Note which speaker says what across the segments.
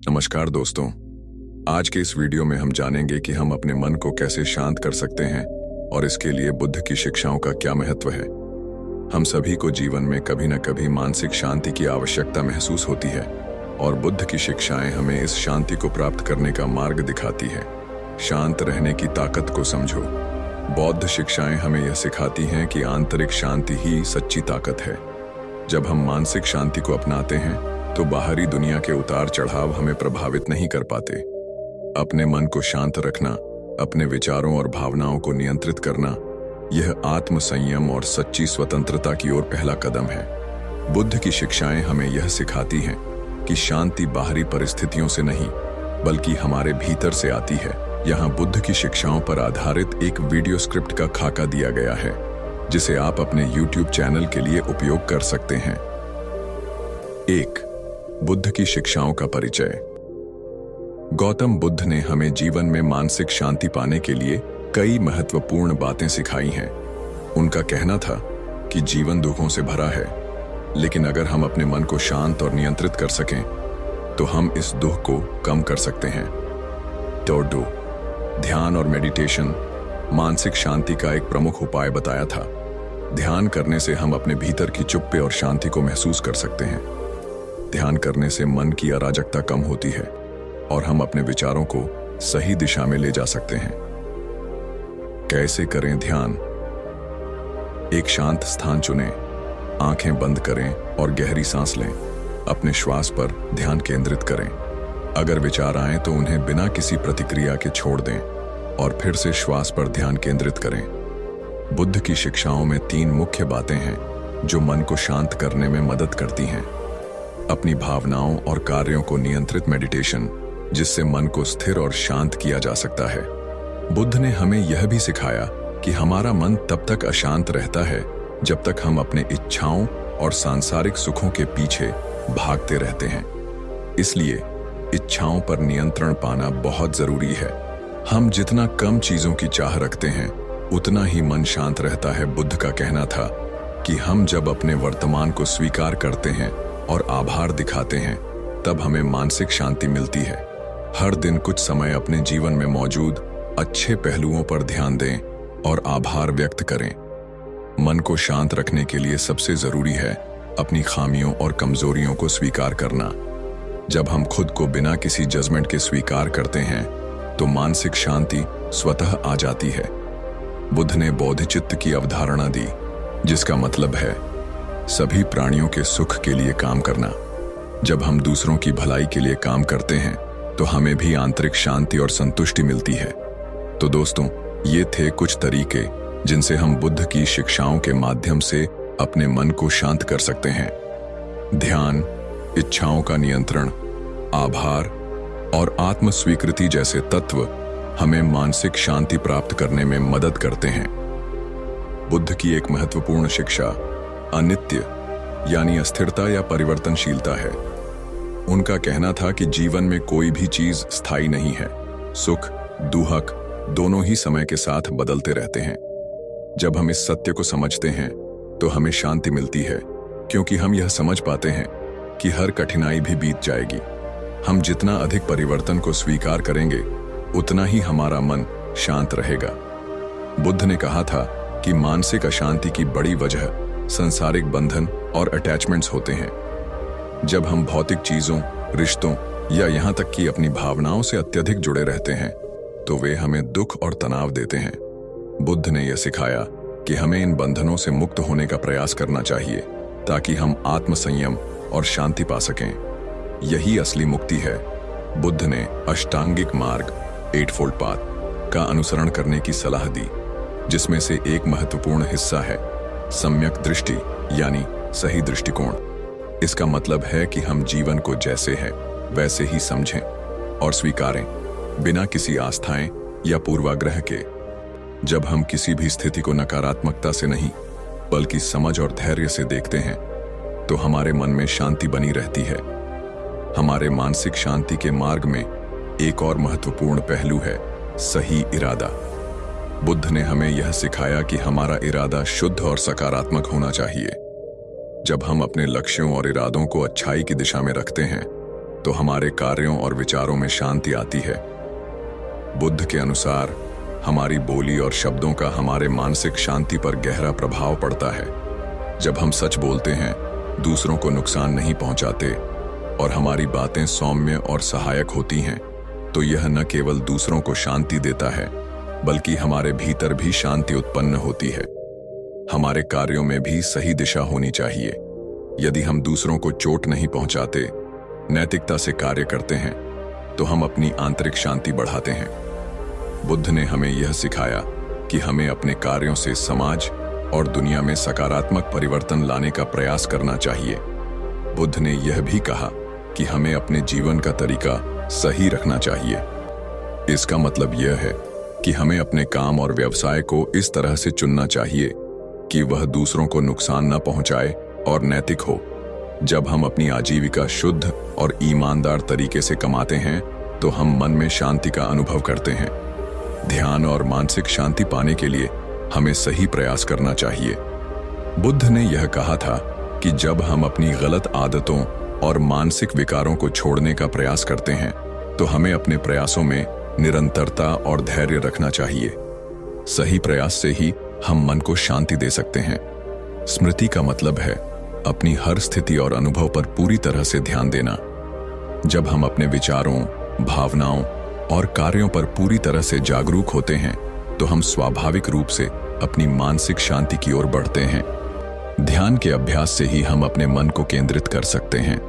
Speaker 1: नमस्कार दोस्तों। आज के इस वीडियो में हम जानेंगे कि हम अपने मन को कैसे शांत कर सकते हैं और इसके लिए बुद्ध की शिक्षाओं का क्या महत्व है। हम सभी को जीवन में कभी न कभी मानसिक शांति की आवश्यकता महसूस होती है और बुद्ध की शिक्षाएं हमें इस शांति को प्राप्त करने का मार्ग दिखाती है। शांत रहने की ताकत को समझो। बौद्ध शिक्षाएं हमें यह सिखाती हैं कि आंतरिक शांति ही सच्ची ताकत है। जब हम मानसिक शांति को अपनाते हैं तो बाहरी दुनिया के उतार चढ़ाव हमें प्रभावित नहीं कर पाते। अपने मन को शांत रखना, अपने विचारों और भावनाओं को नियंत्रित करना, यह आत्म संयम और सच्ची स्वतंत्रता की ओर पहला कदम है। बुद्ध की शिक्षाएं हमें यह सिखाती हैं कि शांति बाहरी परिस्थितियों से नहीं बल्कि हमारे भीतर से आती है। यहाँ बुद्ध की शिक्षाओं पर आधारित एक वीडियो स्क्रिप्ट का खाका दिया गया है जिसे आप अपने YouTube चैनल के लिए उपयोग कर सकते हैं। 1. बुद्ध की शिक्षाओं का परिचय। गौतम बुद्ध ने हमें जीवन में मानसिक शांति पाने के लिए कई महत्वपूर्ण बातें सिखाई हैं। उनका कहना था कि जीवन दुखों से भरा है, लेकिन अगर हम अपने मन को शांत और नियंत्रित कर सकें तो हम इस दुख को कम कर सकते हैं। 2. ध्यान और मेडिटेशन। मानसिक शांति का एक प्रमुख उपाय बताया था। ध्यान करने से हम अपने भीतर की चुप्पे और शांति को महसूस कर सकते हैं। ध्यान करने से मन की अराजकता कम होती है और हम अपने विचारों को सही दिशा में ले जा सकते हैं। कैसे करें ध्यान? एक शांत स्थान चुनें, आंखें बंद करें और गहरी सांस लें। अपने श्वास पर ध्यान केंद्रित करें। अगर विचार आए तो उन्हें बिना किसी प्रतिक्रिया के छोड़ दें और फिर से श्वास पर ध्यान केंद्रित करें। बुद्ध की शिक्षाओं में 3 मुख्य बातें हैं जो मन को शांत करने में मदद करती हैं। अपनी भावनाओं और कार्यों को नियंत्रित मेडिटेशन, जिससे मन को स्थिर और शांत किया जा सकता है। बुद्ध ने हमें यह भी सिखाया कि हमारा मन तब तक अशांत रहता है जब तक हम अपने इच्छाओं और सांसारिक सुखों के पीछे भागते रहते हैं। इसलिए इच्छाओं पर नियंत्रण पाना बहुत जरूरी है। हम जितना कम चीजों की चाह रखते हैं उतना ही मन शांत रहता है। बुद्ध का कहना था कि हम जब अपने वर्तमान को स्वीकार करते हैं और आभार दिखाते हैं तब हमें मानसिक शांति मिलती है। हर दिन कुछ समय अपने जीवन में मौजूद अच्छे पहलुओं पर ध्यान दें और आभार व्यक्त करें। मन को शांत रखने के लिए सबसे जरूरी है अपनी खामियों और कमजोरियों को स्वीकार करना। जब हम खुद को बिना किसी जजमेंट के स्वीकार करते हैं तो मानसिक शांति स्वतः आ जाती है। बुद्ध ने बोधिचित्त की अवधारणा दी, जिसका मतलब है सभी प्राणियों के सुख के लिए काम करना। जब हम दूसरों की भलाई के लिए काम करते हैं तो हमें भी आंतरिक शांति और संतुष्टि मिलती है। तो दोस्तों, ये थे कुछ तरीके जिनसे हम बुद्ध की शिक्षाओं के माध्यम से अपने मन को शांत कर सकते हैं। ध्यान, इच्छाओं का नियंत्रण, आभार और आत्म स्वीकृति जैसे तत्व हमें मानसिक शांति प्राप्त करने में मदद करते हैं। बुद्ध की एक महत्वपूर्ण शिक्षा अनित्य यानी अस्थिरता या परिवर्तनशीलता है। उनका कहना था कि जीवन में कोई भी चीज स्थायी नहीं है। सुख, दुख दोनों ही समय के साथ बदलते रहते हैं। जब हम इस सत्य को समझते हैं तो हमें शांति मिलती है, क्योंकि हम यह समझ पाते हैं कि हर कठिनाई भी बीत जाएगी। हम जितना अधिक परिवर्तन को स्वीकार करेंगे उतना ही हमारा मन शांत रहेगा। बुद्ध ने कहा था कि मानसिक अशांति की बड़ी वजह सांसारिक बंधन और अटैचमेंट्स होते हैं। जब हम भौतिक चीजों, रिश्तों या यहाँ तक कि अपनी भावनाओं से अत्यधिक जुड़े रहते हैं तो वे हमें दुख और तनाव देते हैं। बुद्ध ने यह सिखाया कि हमें इन बंधनों से मुक्त होने का प्रयास करना चाहिए ताकि हम आत्म संयम और शांति पा सकें। यही असली मुक्ति है। बुद्ध ने अष्टांगिक मार्ग, 8फोल्ड पाथ का अनुसरण करने की सलाह दी, जिसमें से एक महत्वपूर्ण हिस्सा है सम्यक दृष्टि यानी सही दृष्टिकोण। इसका मतलब है कि हम जीवन को जैसे है वैसे ही समझें और स्वीकारें, बिना किसी आस्थाएं या पूर्वाग्रह के। जब हम किसी भी स्थिति को नकारात्मकता से नहीं बल्कि समझ और धैर्य से देखते हैं तो हमारे मन में शांति बनी रहती है। हमारे मानसिक शांति के मार्ग में एक और महत्वपूर्ण पहलू है सही इरादा। बुद्ध ने हमें यह सिखाया कि हमारा इरादा शुद्ध और सकारात्मक होना चाहिए। जब हम अपने लक्ष्यों और इरादों को अच्छाई की दिशा में रखते हैं तो हमारे कार्यों और विचारों में शांति आती है। बुद्ध के अनुसार हमारी बोली और शब्दों का हमारे मानसिक शांति पर गहरा प्रभाव पड़ता है। जब हम सच बोलते हैं, दूसरों को नुकसान नहीं पहुंचाते और हमारी बातें सौम्य और सहायक होती हैं, तो यह न केवल दूसरों को शांति देता है, बल्कि हमारे भीतर भी शांति उत्पन्न होती है। हमारे कार्यों में भी सही दिशा होनी चाहिए। यदि हम दूसरों को चोट नहीं पहुंचाते, नैतिकता से कार्य करते हैं, तो हम अपनी आंतरिक शांति बढ़ाते हैं। बुद्ध ने हमें यह सिखाया कि हमें अपने कार्यों से समाज और दुनिया में सकारात्मक परिवर्तन लाने का प्रयास करना चाहिए। बुद्ध ने यह भी कहा कि हमें अपने जीवन का तरीका सही रखना चाहिए। इसका मतलब यह है कि हमें अपने काम और व्यवसाय को इस तरह से चुनना चाहिए कि वह दूसरों को नुकसान न पहुंचाए और नैतिक हो। जब हम अपनी आजीविका शुद्ध और ईमानदार तरीके से कमाते हैं, तो हम मन में शांति का अनुभव करते हैं। ध्यान और मानसिक शांति पाने के लिए हमें सही प्रयास करना चाहिए। बुद्ध ने यह कहा था कि जब हम अपनी गलत आदतों और मानसिक विकारों को छोड़ने का प्रयास करते हैं, तो हमें अपने प्रयासों में निरंतरता और धैर्य रखना चाहिए। सही प्रयास से ही हम मन को शांति दे सकते हैं। स्मृति का मतलब है अपनी हर स्थिति और अनुभव पर पूरी तरह से ध्यान देना। जब हम अपने विचारों, भावनाओं और कार्यों पर पूरी तरह से जागरूक होते हैं, तो हम स्वाभाविक रूप से अपनी मानसिक शांति की ओर बढ़ते हैं। ध्यान के अभ्यास से ही हम अपने मन को केंद्रित कर सकते हैं।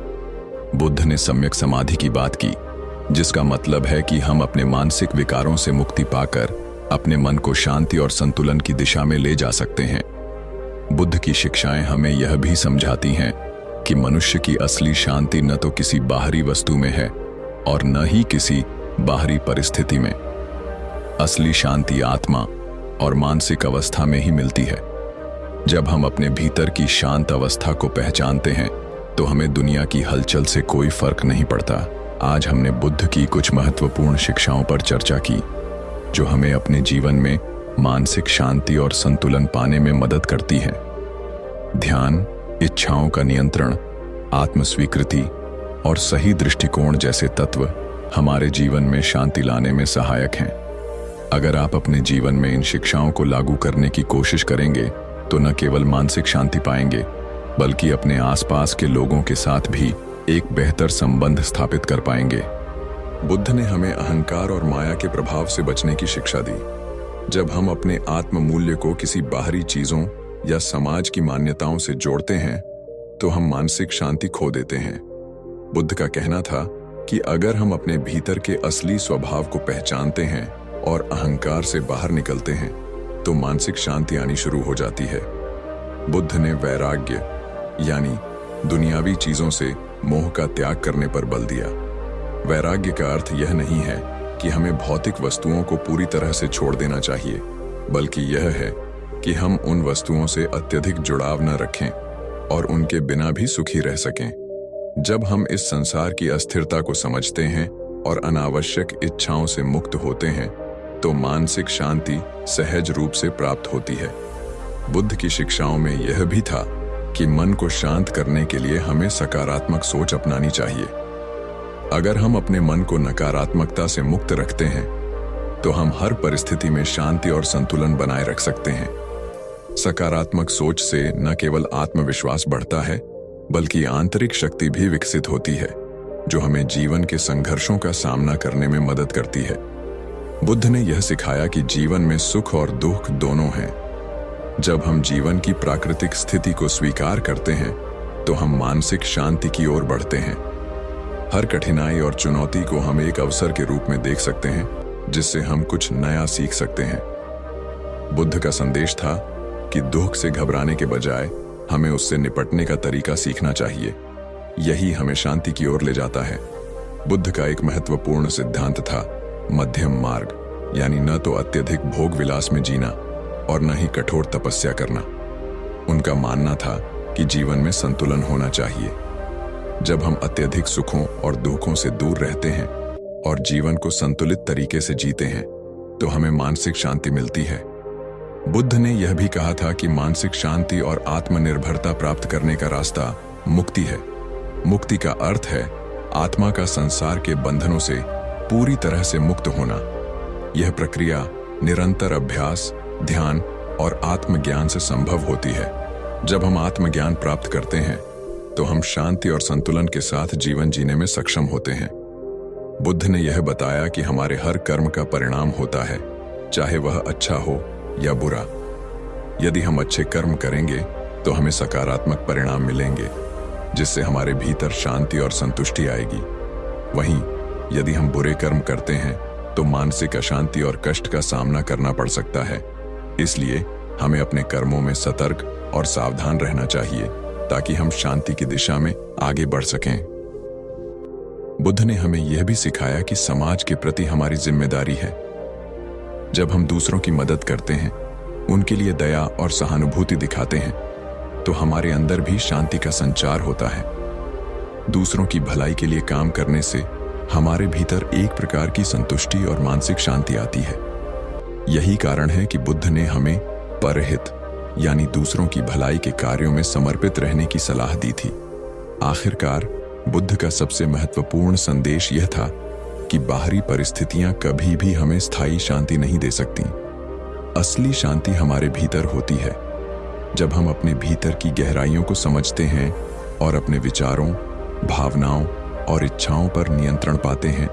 Speaker 1: बुद्ध ने सम्यक समाधि की बात की, जिसका मतलब है कि हम अपने मानसिक विकारों से मुक्ति पाकर अपने मन को शांति और संतुलन की दिशा में ले जा सकते हैं। बुद्ध की शिक्षाएं हमें यह भी समझाती हैं कि मनुष्य की असली शांति न तो किसी बाहरी वस्तु में है और न ही किसी बाहरी परिस्थिति में। असली शांति आत्मा और मानसिक अवस्था में ही मिलती है। जब हम अपने भीतर की शांत अवस्था को पहचानते हैं, तो हमें दुनिया की हलचल से कोई फर्क नहीं पड़ता। आज हमने बुद्ध की कुछ महत्वपूर्ण शिक्षाओं पर चर्चा की, जो हमें अपने जीवन में मानसिक शांति और संतुलन पाने में मदद करती है। ध्यान, इच्छाओं का नियंत्रण, आत्मस्वीकृति और सही दृष्टिकोण जैसे तत्व हमारे जीवन में शांति लाने में सहायक हैं। अगर आप अपने जीवन में इन शिक्षाओं को लागू करने की कोशिश करेंगे, तो न केवल मानसिक शांति पाएंगे, बल्कि अपने आसपास के लोगों के साथ भी एक बेहतर संबंध स्थापित कर पाएंगे। बुद्ध ने हमें अहंकार और माया के प्रभाव से बचने की शिक्षा दी। जब हम अपने आत्म मूल्य को किसी बाहरी चीजों या समाज की मान्यताओं से जोड़ते हैं, तो हम मानसिक शांति खो देते हैं। बुद्ध का कहना था कि अगर हम अपने भीतर के असली स्वभाव को पहचानते हैं और अहंकार से बाहर निकलते हैं, तो मानसिक शांति आनी शुरू हो जाती है। बुद्ध ने वैराग्य यानी दुनियावी चीजों से मोह का त्याग करने पर बल दिया। वैराग्य का अर्थ यह नहीं है कि हमें भौतिक वस्तुओं को पूरी तरह से छोड़ देना चाहिए, बल्कि यह है कि हम उन वस्तुओं से अत्यधिक जुड़ाव न रखें और उनके बिना भी सुखी रह सकें। जब हम इस संसार की अस्थिरता को समझते हैं और अनावश्यक इच्छाओं से मुक्त होते हैं, तो मानसिक शांति सहज रूप से प्राप्त होती है। बुद्ध की शिक्षाओं में यह भी था कि मन को शांत करने के लिए हमें सकारात्मक सोच अपनानी चाहिए। अगर हम अपने मन को नकारात्मकता से मुक्त रखते हैं, तो हम हर परिस्थिति में शांति और संतुलन बनाए रख सकते हैं। सकारात्मक सोच से न केवल आत्मविश्वास बढ़ता है, बल्कि आंतरिक शक्ति भी विकसित होती है, जो हमें जीवन के संघर्षों का सामना करने में मदद करती है। बुद्ध ने यह सिखाया कि जीवन में सुख और दुख दोनों हैं। जब हम जीवन की प्राकृतिक स्थिति को स्वीकार करते हैं, तो हम मानसिक शांति की ओर बढ़ते हैं। हर कठिनाई और चुनौती को हम एक अवसर के रूप में देख सकते हैं, जिससे हम कुछ नया सीख सकते हैं। बुद्ध का संदेश था कि दुख से घबराने के बजाय हमें उससे निपटने का तरीका सीखना चाहिए। यही हमें शांति की ओर ले जाता है। बुद्ध का एक महत्वपूर्ण सिद्धांत था मध्यम मार्ग, यानी न तो अत्यधिक भोग विलास में जीना और न ही कठोर तपस्या करना। उनका मानना था कि जीवन में संतुलन होना चाहिए। जब हम अत्यधिक सुखों और दुखों से दूर रहते हैं और जीवन को संतुलित तरीके से जीते हैं, तो हमें मानसिक शांति मिलती है। बुद्ध ने यह भी कहा था कि मानसिक शांति और आत्मनिर्भरता प्राप्त करने का रास्ता मुक्ति है। मुक्ति का अर्थ है आत्मा का संसार के बंधनों से पूरी तरह से मुक्त होना। यह प्रक्रिया निरंतर अभ्यास, ध्यान और आत्मज्ञान से संभव होती है। जब हम आत्मज्ञान प्राप्त करते हैं तो हम शांति और संतुलन के साथ जीवन जीने में सक्षम होते हैं। बुद्ध ने यह बताया कि हमारे हर कर्म का परिणाम होता है, चाहे वह अच्छा हो या बुरा। यदि हम अच्छे कर्म करेंगे तो हमें सकारात्मक परिणाम मिलेंगे, जिससे हमारे भीतर शांति और संतुष्टि आएगी। वहीं यदि हम बुरे कर्म करते हैं तो मानसिक अशांति और कष्ट का सामना करना पड़ सकता है। इसलिए हमें अपने कर्मों में सतर्क और सावधान रहना चाहिए ताकि हम शांति की दिशा में आगे बढ़ सकें। बुद्ध ने हमें यह भी सिखाया कि समाज के प्रति हमारी जिम्मेदारी है। जब हम दूसरों की मदद करते हैं, उनके लिए दया और सहानुभूति दिखाते हैं, तो हमारे अंदर भी शांति का संचार होता है। दूसरों की भलाई के लिए काम करने से हमारे भीतर एक प्रकार की संतुष्टि और मानसिक शांति आती है। यही कारण है कि बुद्ध ने हमें परहित यानी दूसरों की भलाई के कार्यों में समर्पित रहने की सलाह दी थी। आखिरकार बुद्ध का सबसे महत्वपूर्ण संदेश यह था कि बाहरी परिस्थितियां कभी भी हमें स्थायी शांति नहीं दे सकती। असली शांति हमारे भीतर होती है। जब हम अपने भीतर की गहराइयों को समझते हैं और अपने विचारों, भावनाओं और इच्छाओं पर नियंत्रण पाते हैं,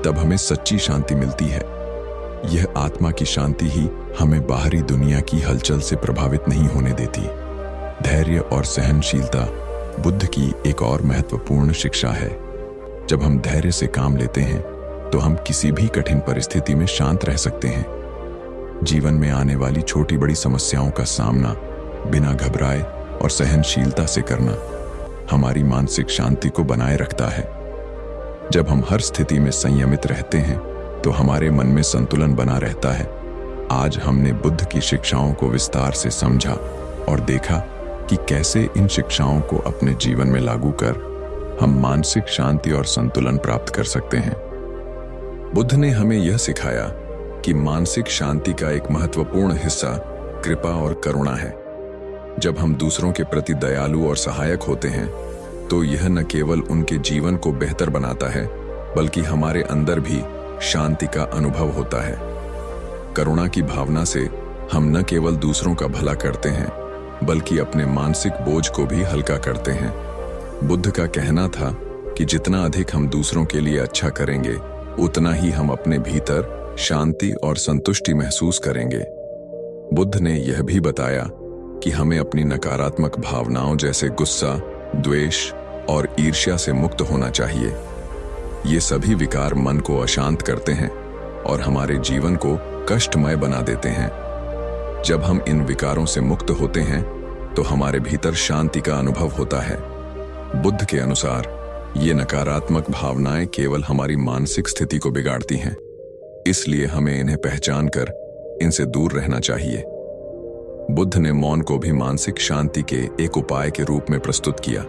Speaker 1: तब हमें सच्ची शांति मिलती है। यह आत्मा की शांति ही हमें बाहरी दुनिया की हलचल से प्रभावित नहीं होने देती। धैर्य और सहनशीलता बुद्ध की एक और महत्वपूर्ण शिक्षा है। जब हम धैर्य से काम लेते हैं तो हम किसी भी कठिन परिस्थिति में शांत रह सकते हैं। जीवन में आने वाली छोटी बड़ी समस्याओं का सामना बिना घबराए और सहनशीलता से करना हमारी मानसिक शांति को बनाए रखता है। जब हम हर स्थिति में संयमित रहते हैं तो हमारे मन में संतुलन बना रहता है। आज हमने बुद्ध की शिक्षाओं को विस्तार से समझा और देखा कि कैसे इन शिक्षाओं को अपने जीवन में लागू कर हम मानसिक शांति और संतुलन प्राप्त कर सकते हैं। बुद्ध ने हमें यह सिखाया कि मानसिक शांति का एक महत्वपूर्ण हिस्सा कृपा और करुणा है। जब हम दूसरों के प्रति दयालु और सहायक होते हैं तो यह न केवल उनके जीवन को बेहतर बनाता है, बल्कि हमारे अंदर भी शांति का अनुभव होता है। करुणा की भावना से हम न केवल दूसरों का भला करते हैं, बल्कि अपने मानसिक बोझ को भी हल्का करते हैं। बुद्ध का कहना था कि जितना अधिक हम दूसरों के लिए अच्छा करेंगे, उतना ही हम अपने भीतर शांति और संतुष्टि महसूस करेंगे। बुद्ध ने यह भी बताया कि हमें अपनी नकारात्मक भावनाओं जैसे गुस्सा, द्वेष और ईर्ष्या से मुक्त होना चाहिए। ये सभी विकार मन को अशांत करते हैं और हमारे जीवन को कष्टमय बना देते हैं। जब हम इन विकारों से मुक्त होते हैं तो हमारे भीतर शांति का अनुभव होता है। बुद्ध के अनुसार ये नकारात्मक भावनाएं केवल हमारी मानसिक स्थिति को बिगाड़ती हैं, इसलिए हमें इन्हें पहचान कर इनसे दूर रहना चाहिए। बुद्ध ने मौन को भी मानसिक शांति के एक उपाय के रूप में प्रस्तुत किया।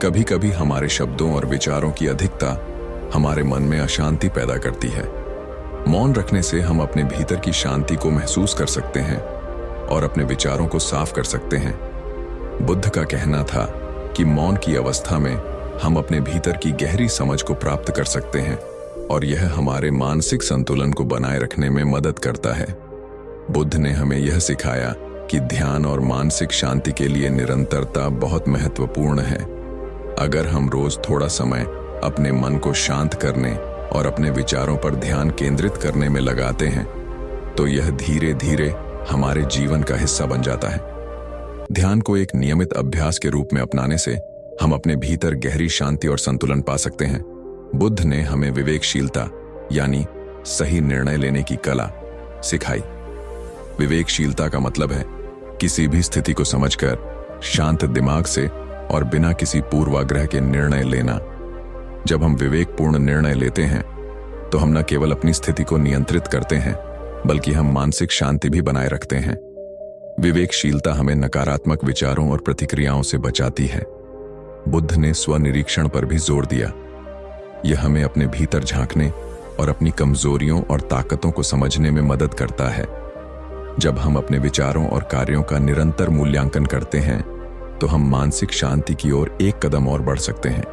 Speaker 1: कभी कभी हमारे शब्दों और विचारों की अधिकता हमारे मन में अशांति पैदा करती है। मौन रखने से हम अपने भीतर की शांति को महसूस कर सकते हैं और अपने विचारों को साफ कर सकते हैं। बुद्ध का कहना था कि मौन की अवस्था में हम अपने भीतर की गहरी समझ को प्राप्त कर सकते हैं और यह हमारे मानसिक संतुलन को बनाए रखने में मदद करता है। बुद्ध ने हमें यह सिखाया कि ध्यान और मानसिक शांति के लिए निरंतरता बहुत महत्वपूर्ण है। अगर हम रोज थोड़ा समय अपने मन को शांत करने और अपने विचारों पर ध्यान केंद्रित करने में लगाते हैं, तो यह धीरे धीरे हमारे जीवन का हिस्सा बन जाता है। ध्यान को एक नियमित अभ्यास के रूप में अपनाने से हम अपने भीतर गहरी शांति और संतुलन पा सकते हैं। बुद्ध ने हमें विवेकशीलता यानी सही निर्णय लेने की कला सिखाई। विवेकशीलता का मतलब है किसी भी स्थिति को समझकर शांत दिमाग से और बिना किसी पूर्वाग्रह के निर्णय लेना। जब हम विवेकपूर्ण निर्णय लेते हैं तो हम न केवल अपनी स्थिति को नियंत्रित करते हैं, बल्कि हम मानसिक शांति भी बनाए रखते हैं। विवेकशीलता हमें नकारात्मक विचारों और प्रतिक्रियाओं से बचाती है। बुद्ध ने स्वनिरीक्षण पर भी जोर दिया। यह हमें अपने भीतर झांकने और अपनी कमजोरियों और ताकतों को समझने में मदद करता है। जब हम अपने विचारों और कार्यों का निरंतर मूल्यांकन करते हैं तो हम मानसिक शांति की ओर एक कदम और बढ़ सकते हैं।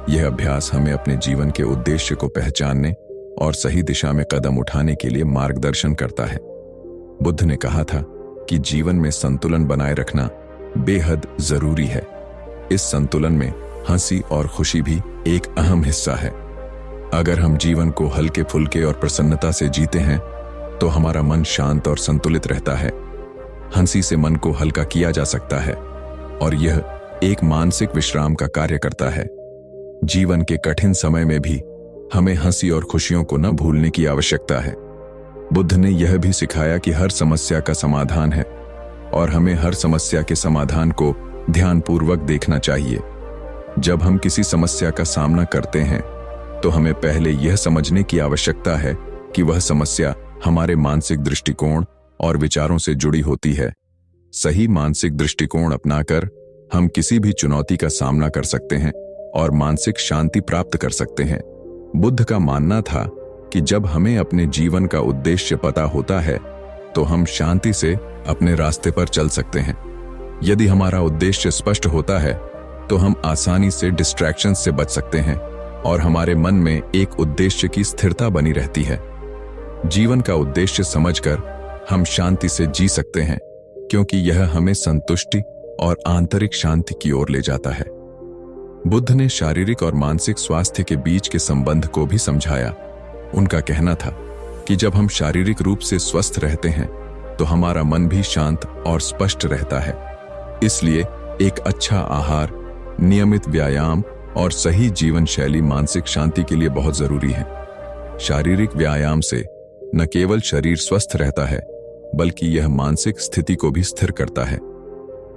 Speaker 1: यह अभ्यास हमें अपने जीवन के उद्देश्य को पहचानने और सही दिशा में कदम उठाने के लिए मार्गदर्शन करता है। बुद्ध ने कहा था कि जीवन में संतुलन बनाए रखना बेहद जरूरी है। इस संतुलन में हंसी और खुशी भी एक अहम हिस्सा है। अगर हम जीवन को हल्के फुल्के और प्रसन्नता से जीते हैं तो हमारा मन शांत और संतुलित रहता है। हंसी से मन को हल्का किया जा सकता है और यह एक मानसिक विश्राम का कार्य करता है। जीवन के कठिन समय में भी हमें हंसी और खुशियों को न भूलने की आवश्यकता है। बुद्ध ने यह भी सिखाया कि हर समस्या का समाधान है और हमें हर समस्या के समाधान को ध्यानपूर्वक देखना चाहिए। जब हम किसी समस्या का सामना करते हैं तो हमें पहले यह समझने की आवश्यकता है कि वह समस्या हमारे मानसिक दृष्टिकोण और विचारों से जुड़ी होती है। सही मानसिक दृष्टिकोण अपनाकर हम किसी भी चुनौती का सामना कर सकते हैं और मानसिक शांति प्राप्त कर सकते हैं। बुद्ध का मानना था कि जब हमें अपने जीवन का उद्देश्य पता होता है तो हम शांति से अपने रास्ते पर चल सकते हैं। यदि हमारा उद्देश्य स्पष्ट होता है तो हम आसानी से डिस्ट्रैक्शन से बच सकते हैं और हमारे मन में एक उद्देश्य की स्थिरता बनी रहती है। जीवन का उद्देश्य समझकर हम शांति से जी सकते हैं, क्योंकि यह हमें संतुष्टि और आंतरिक शांति की ओर ले जाता है। बुद्ध ने शारीरिक और मानसिक स्वास्थ्य के बीच के संबंध को भी समझाया। उनका कहना था कि जब हम शारीरिक रूप से स्वस्थ रहते हैं तो हमारा मन भी शांत और स्पष्ट रहता है। इसलिए एक अच्छा आहार, नियमित व्यायाम और सही जीवन शैली मानसिक शांति के लिए बहुत जरूरी है। शारीरिक व्यायाम से न केवल शरीर स्वस्थ रहता है बल्कि यह मानसिक स्थिति को भी स्थिर करता है।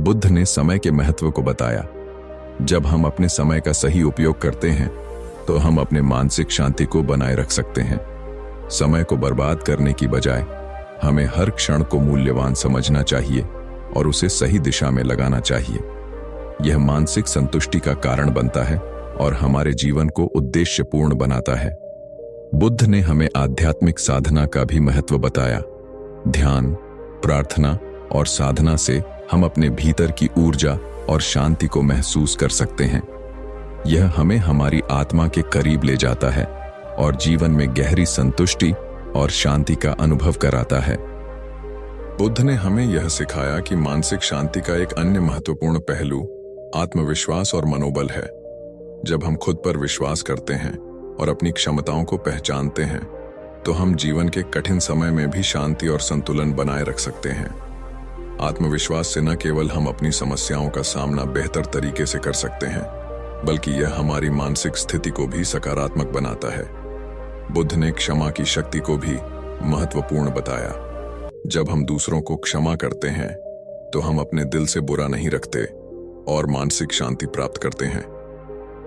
Speaker 1: बुद्ध ने समय के महत्व को बताया। जब हम अपने समय का सही उपयोग करते हैं तो हम अपने मानसिक शांति को बनाए रख सकते हैं। समय को बर्बाद करने की बजाय हमें हर क्षण को मूल्यवान समझना चाहिए और उसे सही दिशा में लगाना चाहिए। यह मानसिक संतुष्टि का कारण बनता है और हमारे जीवन को उद्देश्यपूर्ण बनाता है। बुद्ध ने हमें आध्यात्मिक साधना का भी महत्व बताया। ध्यान, प्रार्थना और साधना से हम अपने भीतर की ऊर्जा और शांति को महसूस कर सकते हैं। यह हमें हमारी आत्मा के करीब ले जाता है और जीवन में गहरी संतुष्टि और शांति का अनुभव कराता है। बुद्ध ने हमें यह सिखाया कि मानसिक शांति का एक अन्य महत्वपूर्ण पहलू आत्मविश्वास और मनोबल है। जब हम खुद पर विश्वास करते हैं और अपनी क्षमताओं को पहचानते हैं तो हम जीवन के कठिन समय में भी शांति और संतुलन बनाए रख सकते हैं। आत्मविश्वास से न केवल हम अपनी समस्याओं का सामना बेहतर तरीके से कर सकते हैं बल्कि यह हमारी मानसिक स्थिति को भी सकारात्मक बनाता है। बुद्ध ने क्षमा की शक्ति को भी महत्वपूर्ण बताया। जब हम दूसरों को क्षमा करते हैं तो हम अपने दिल से बुरा नहीं रखते और मानसिक शांति प्राप्त करते हैं।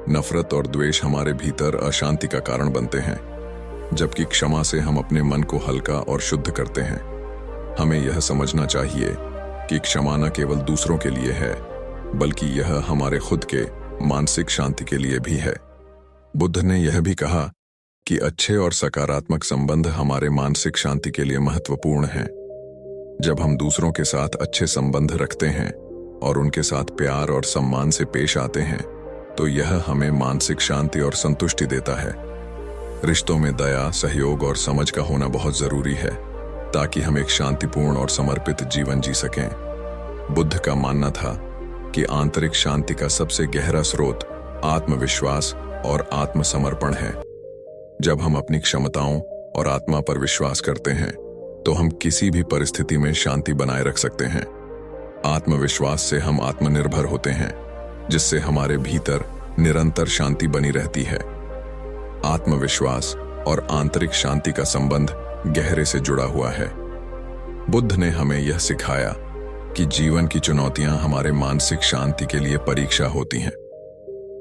Speaker 1: नफरत और द्वेष हमारे भीतर अशांति का कारण बनते हैं, जबकि क्षमा से हम अपने मन को हल्का और शुद्ध करते हैं। हमें यह समझना चाहिए कि क्षमा न केवल दूसरों के लिए है बल्कि यह हमारे खुद के मानसिक शांति के लिए भी है। बुद्ध ने यह भी कहा कि अच्छे और सकारात्मक संबंध हमारे मानसिक शांति के लिए महत्वपूर्ण हैं। जब हम दूसरों के साथ अच्छे संबंध रखते हैं और उनके साथ प्यार और सम्मान से पेश आते हैं तो यह हमें मानसिक शांति और संतुष्टि देता है। रिश्तों में दया, सहयोग और समझ का होना बहुत जरूरी है ताकि हम एक शांतिपूर्ण और समर्पित जीवन जी सकें। बुद्ध का मानना था कि आंतरिक शांति का सबसे गहरा स्रोत आत्मविश्वास और आत्मसमर्पण है। जब हम अपनी क्षमताओं और आत्मा पर विश्वास करते हैं तो हम किसी भी परिस्थिति में शांति बनाए रख सकते हैं। आत्मविश्वास से हम आत्मनिर्भर होते हैं, जिससे हमारे भीतर निरंतर शांति बनी रहती है। आत्मविश्वास और आंतरिक शांति का संबंध गहरे से जुड़ा हुआ है। बुद्ध ने हमें यह सिखाया कि जीवन की चुनौतियां हमारे मानसिक शांति के लिए परीक्षा होती हैं।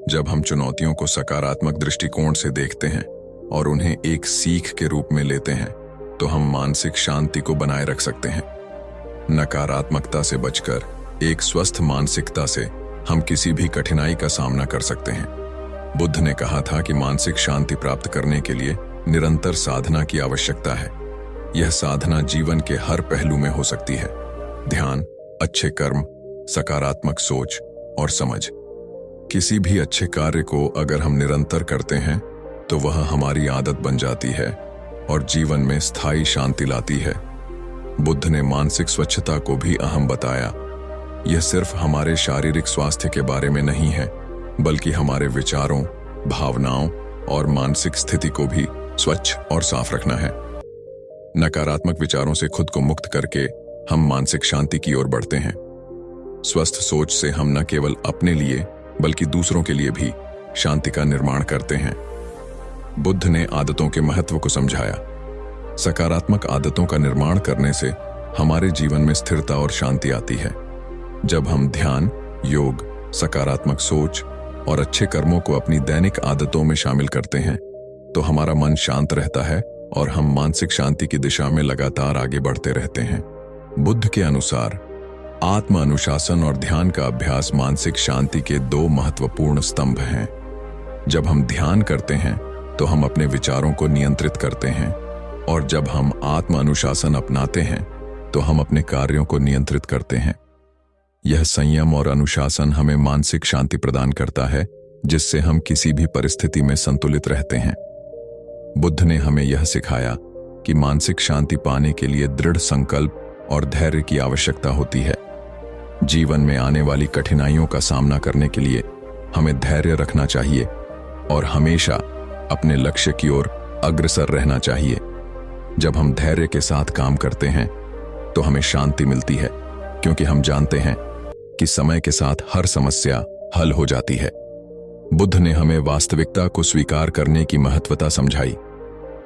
Speaker 1: जब हम चुनौतियों को सकारात्मक दृष्टिकोण से देखते हैं और उन्हें एक सीख के रूप में लेते हैं तो हम मानसिक शांति को बनाए रख सकते हैं। नकारात्मकता से बचकर एक स्वस्थ मानसिकता से हम किसी भी कठिनाई का सामना कर सकते हैं। बुद्ध ने कहा था कि मानसिक शांति प्राप्त करने के लिए निरंतर साधना की आवश्यकता है। यह साधना जीवन के हर पहलू में हो सकती है। ध्यान, अच्छे कर्म, सकारात्मक सोच और समझ। किसी भी अच्छे कार्य को अगर हम निरंतर करते हैं तो वह हमारी आदत बन जाती है और जीवन में स्थायी शांति लाती है। बुद्ध ने मानसिक स्वच्छता को भी अहम बताया। यह सिर्फ हमारे शारीरिक स्वास्थ्य के बारे में नहीं है, बल्कि हमारे विचारों, भावनाओं और मानसिक स्थिति को भी स्वच्छ और साफ रखना है। नकारात्मक विचारों से खुद को मुक्त करके हम मानसिक शांति की ओर बढ़ते हैं। स्वस्थ सोच से हम न केवल अपने लिए बल्कि दूसरों के लिए भी शांति का निर्माण करते हैं। बुद्ध ने आदतों के महत्व को समझाया। सकारात्मक आदतों का निर्माण करने से हमारे जीवन में स्थिरता और शांति आती है। जब हम ध्यान, योग, सकारात्मक सोच और अच्छे कर्मों को अपनी दैनिक आदतों में शामिल करते हैं तो हमारा मन शांत रहता है और हम मानसिक शांति की दिशा में लगातार आगे बढ़ते रहते हैं। बुद्ध के अनुसार आत्म अनुशासन और ध्यान का अभ्यास मानसिक शांति के दो महत्वपूर्ण स्तंभ हैं। जब हम ध्यान करते हैं तो हम अपने विचारों को नियंत्रित करते हैं, और जब हम आत्म अनुशासन अपनाते हैं तो हम अपने कार्यों को नियंत्रित करते हैं। यह संयम और अनुशासन हमें मानसिक शांति प्रदान करता है, जिससे हम किसी भी परिस्थिति में संतुलित रहते हैं। बुद्ध ने हमें यह सिखाया कि मानसिक शांति पाने के लिए दृढ़ संकल्प और धैर्य की आवश्यकता होती है। जीवन में आने वाली कठिनाइयों का सामना करने के लिए हमें धैर्य रखना चाहिए और हमेशा अपने लक्ष्य की ओर अग्रसर रहना चाहिए। जब हम धैर्य के साथ काम करते हैं तो हमें शांति मिलती है, क्योंकि हम जानते हैं कि समय के साथ हर समस्या हल हो जाती है। बुद्ध ने हमें वास्तविकता को स्वीकार करने की महत्वता समझाई।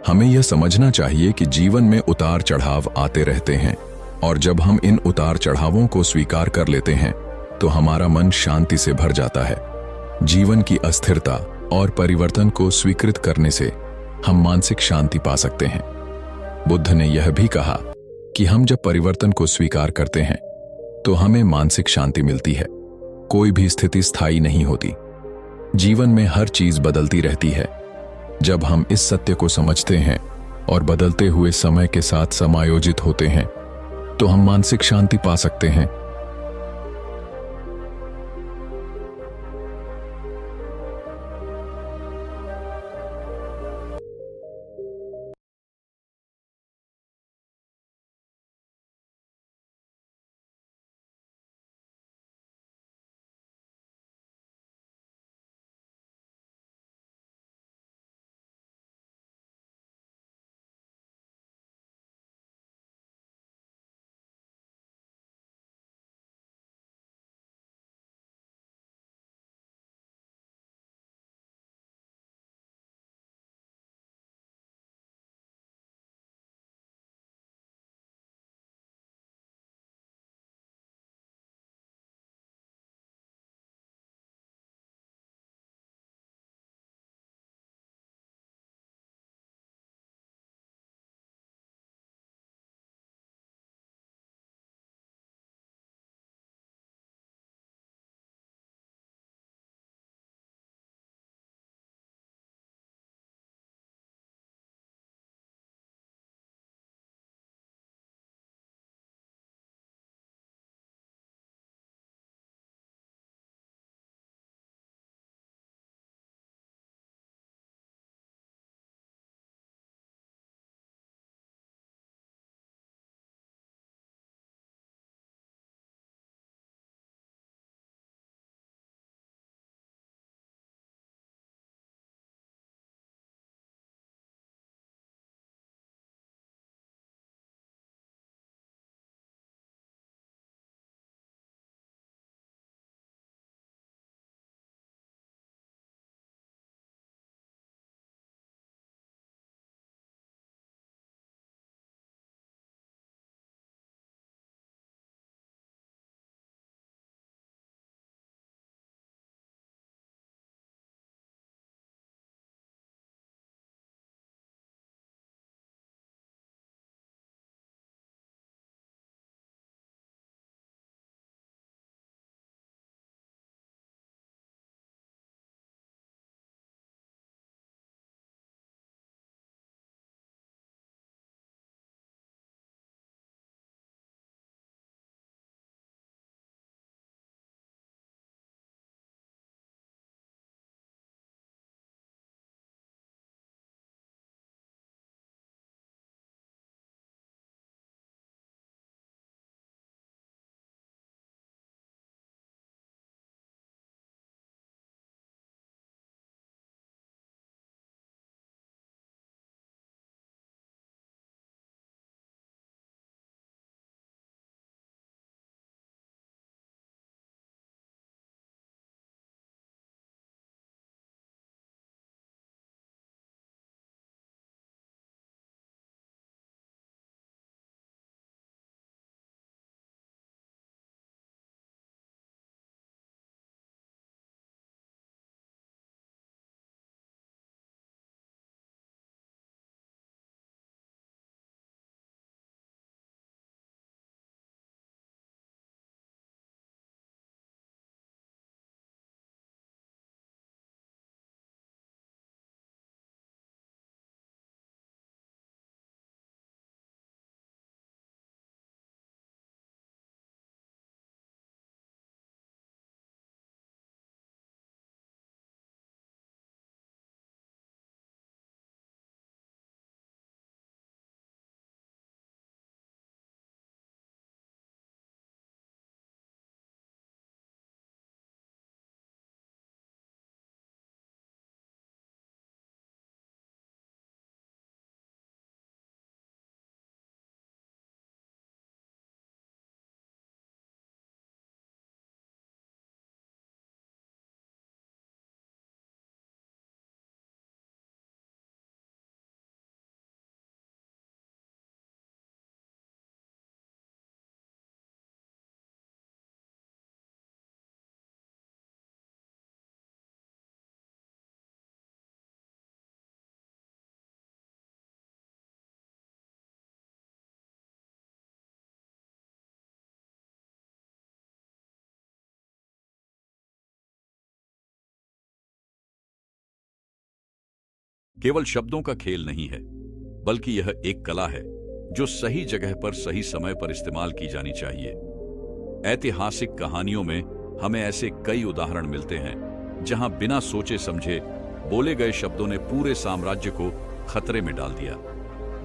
Speaker 1: हमें यह समझना चाहिए कि जीवन में उतार चढ़ाव आते रहते हैं, और जब हम इन उतार चढ़ावों को स्वीकार कर लेते हैं तो हमारा मन शांति से भर जाता है। जीवन की अस्थिरता और परिवर्तन को स्वीकृत करने से हम मानसिक शांति पा सकते हैं। बुद्ध ने यह भी कहा कि हम जब परिवर्तन को स्वीकार करते हैं तो हमें मानसिक शांति मिलती है। कोई भी स्थिति स्थायी नहीं होती। जीवन में हर चीज बदलती रहती है। जब हम इस सत्य को समझते हैं और बदलते हुए समय के साथ समायोजित होते हैं तो हम मानसिक शांति पा सकते हैं।
Speaker 2: केवल शब्दों का खेल नहीं है, बल्कि यह एक कला है जो सही जगह पर सही समय पर इस्तेमाल की जानी चाहिए। ऐतिहासिक कहानियों में हमें ऐसे कई उदाहरण मिलते हैं जहां बिना सोचे समझे बोले गए शब्दों ने पूरे साम्राज्य को खतरे में डाल दिया।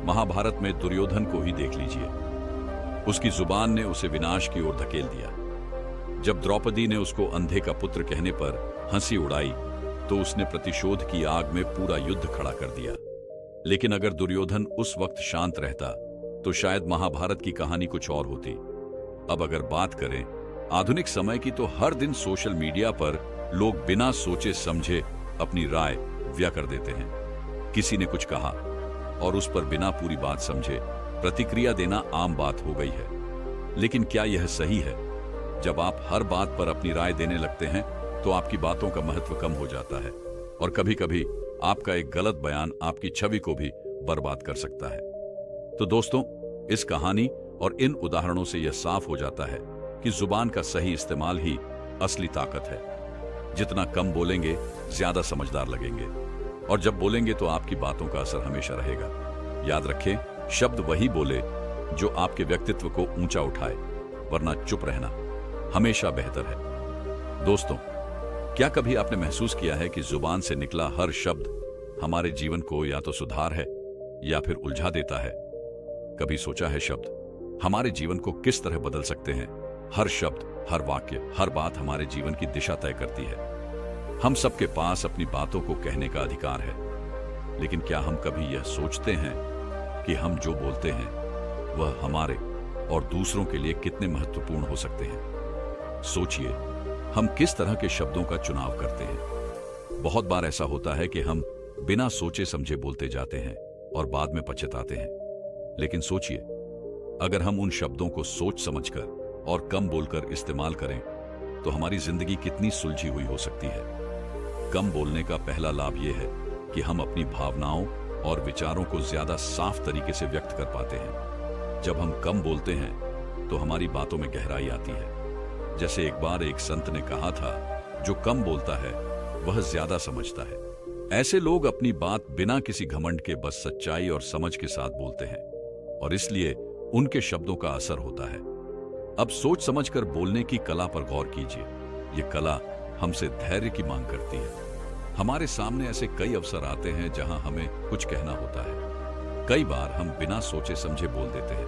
Speaker 2: महाभारत में दुर्योधन को ही देख लीजिए। उसकी जुबान ने उसे विनाश की ओर धकेल दिया। जब द्रौपदी ने उसको अंधे का पुत्र कहने पर हंसी उड़ाई तो उसने प्रतिशोध की आग में पूरा युद्ध खड़ा कर दिया। लेकिन अगर दुर्योधन उस वक्त शांत रहता तो शायद महाभारत की कहानी कुछ और होती। अब अगर बात करें आधुनिक समय की, तो हर दिन सोशल मीडिया पर लोग बिना सोचे समझे अपनी राय व्यक्त कर देते हैं। किसी ने कुछ कहा और उस पर बिना पूरी बात समझे प्रतिक्रिया देना आम बात हो गई है। लेकिन क्या यह सही है? जब आप हर बात पर अपनी राय देने लगते हैं तो आपकी बातों का महत्व कम हो जाता है और कभी-कभी आपका एक गलत बयान आपकी छवि को भी बर्बाद कर सकता है। तो दोस्तों, इस कहानी और इन उदाहरणों से यह साफ हो जाता है कि जुबान का सही इस्तेमाल ही असली ताकत है। जितना कम बोलेंगे ज्यादा समझदार लगेंगे, और जब बोलेंगे तो आपकी बातों का असर हमेशा रहेगा। याद रखें, शब्द वही बोले जो आपके व्यक्तित्व को ऊंचा उठाए, वरना चुप रहना हमेशा बेहतर है। दोस्तों, क्या कभी आपने महसूस किया है कि जुबान से निकला हर शब्द हमारे जीवन को या तो सुधार है या फिर उलझा देता है? कभी सोचा है शब्द हमारे जीवन को किस तरह बदल सकते हैं? हर शब्द, हर वाक्य, हर बात हमारे जीवन की दिशा तय करती है। हम सबके पास अपनी बातों को कहने का अधिकार है, लेकिन क्या हम कभी यह सोचते हैं कि हम जो बोलते हैं वह हमारे और दूसरों के लिए कितने महत्वपूर्ण हो सकते हैं? सोचिए, हम किस तरह के शब्दों का चुनाव करते हैं। बहुत बार ऐसा होता है कि हम बिना सोचे समझे बोलते जाते हैं और बाद में पछताते हैं। लेकिन सोचिए, अगर हम उन शब्दों को सोच समझकर और कम बोलकर इस्तेमाल करें तो हमारी जिंदगी कितनी सुलझी हुई हो सकती है। कम बोलने का पहला लाभ यह है कि हम अपनी भावनाओं और विचारों को ज्यादा साफ तरीके से व्यक्त कर पाते हैं। जब हम कम बोलते हैं तो हमारी बातों में गहराई आती है। जैसे एक बार एक संत ने कहा था, जो कम बोलता है वह ज्यादा समझता है। ऐसे लोग अपनी बात बिना किसी घमंड के बस सच्चाई और समझ के साथ बोलते हैं, और इसलिए उनके शब्दों का असर होता है। अब सोच समझकर बोलने की कला पर गौर कीजिए। यह कला हमसे धैर्य की मांग करती है। हमारे सामने ऐसे कई अवसर आते हैं जहां हमें कुछ कहना होता है। कई बार हम बिना सोचे समझे बोल देते हैं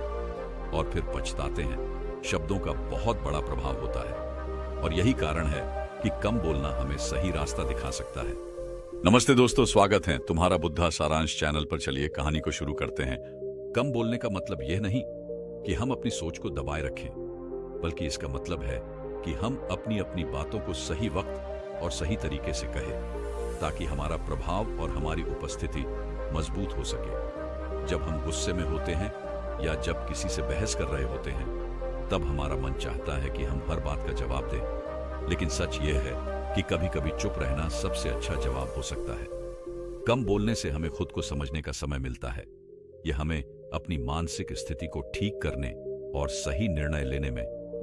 Speaker 2: और फिर पछताते हैं। शब्दों का बहुत बड़ा प्रभाव होता है, और यही कारण है कि कम बोलना हमें सही रास्ता दिखा सकता है। नमस्ते दोस्तों, स्वागत है तुम्हारा बुद्धा सारांश चैनल पर। चलिए कहानी को शुरू करते हैं। कम बोलने का मतलब यह नहीं कि हम अपनी सोच को दबाए रखें, बल्कि इसका मतलब है कि हम अपनी अपनी बातों को सही वक्त और सही तरीके से कहें, ताकि हमारा प्रभाव और हमारी उपस्थिति मजबूत हो सके। जब हम गुस्से में होते हैं या जब किसी से बहस कर रहे होते हैं, तब हमारा मन चाहता है कि हम हर बात का जवाब दें। लेकिन सच यह है कि कभी कभी चुप रहना सबसे अच्छा जवाब हो सकता है। कम बोलने से हमें खुद को समझने का समय मिलता है। यह हमें अपनी मानसिक स्थिति को ठीक करने और सही निर्णय लेने में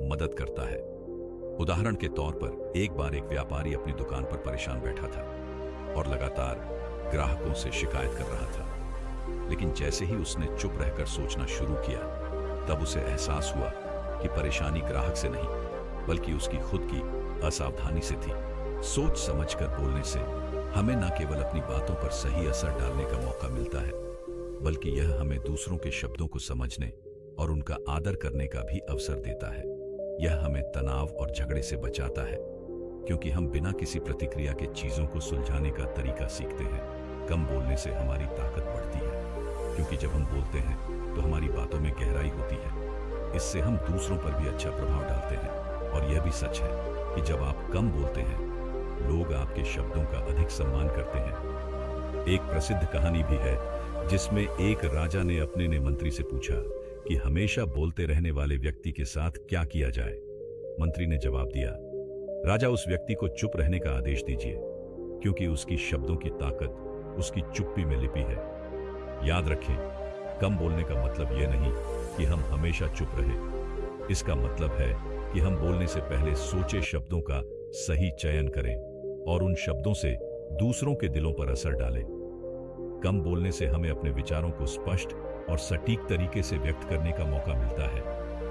Speaker 2: मदद करता है। उदाहरण के तौर पर, एक बार एक व्यापारी अपनी दुकान पर परेशान बैठा था और लगातार ग्राहकों से शिकायत कर रहा था। लेकिन जैसे ही उसने चुप रहकर सोचना शुरू किया, तब उसे एहसास हुआ कि परेशानी ग्राहक से नहीं, बल्कि उसकी खुद की असावधानी से थी। सोच समझकर बोलने से हमें न केवल अपनी बातों पर सही असर डालने का मौका मिलता है, बल्कि यह हमें दूसरों के शब्दों को समझने और उनका आदर करने का भी अवसर देता है। यह हमें तनाव और झगड़े से बचाता है, क्योंकि हम बिना किसी प्रतिक्रिया के चीजों को सुलझाने का तरीका सीखते हैं। कम बोलने से हमारी ताकत बढ़ती है, क्योंकि जब हम बोलते हैं तो हमारी बातों में गहराई होती है। इससे हम दूसरों पर भी अच्छा प्रभाव डालते हैं। और यह भी सच है कि जब आप कम बोलते हैं, लोग आपके शब्दों का अधिक सम्मान करते हैं। एक प्रसिद्ध कहानी भी है जिसमें एक राजा ने अपने मंत्री से पूछा कि हमेशा बोलते रहने वाले व्यक्ति के साथ क्या किया जाए। मंत्री ने जवाब दिया, राजा, उस व्यक्ति को चुप रहने का आदेश दीजिए, क्योंकि उसकी शब्दों की ताकत उसकी चुप्पी में लिपि है। याद रखें, कम बोलने का मतलब यह नहीं कि हम हमेशा चुप रहें। इसका मतलब है कि हम बोलने से पहले सोचे शब्दों का सही चयन करें और उन शब्दों से दूसरों के दिलों पर असर डालें। कम बोलने से हमें अपने विचारों को स्पष्ट और सटीक तरीके से व्यक्त करने का मौका मिलता है,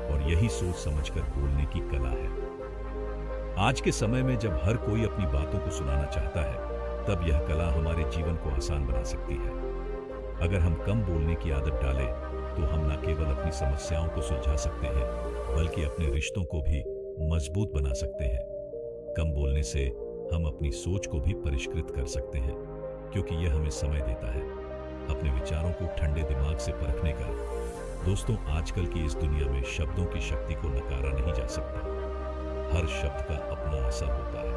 Speaker 2: और यही सोच समझकर बोलने की कला है। आज के समय में जब हर कोई अपनी बातों को सुनाना चाहता है, तब यह कला हमारे जीवन को आसान बना सकती है। अगर हम कम बोलने की आदत डालें, तो हम न केवल अपनी समस्याओं को सुलझा सकते हैं, बल्कि अपने रिश्तों को भी मजबूत बना सकते हैं। कम बोलने से हम अपनी सोच को भी परिष्कृत कर सकते हैं, क्योंकि यह हमें समय देता है अपने विचारों को ठंडे दिमाग से परखने का। दोस्तों, आजकल की इस दुनिया में शब्दों की शक्ति को नकारा नहीं जा सकता। हर शब्द का अपना असर होता है।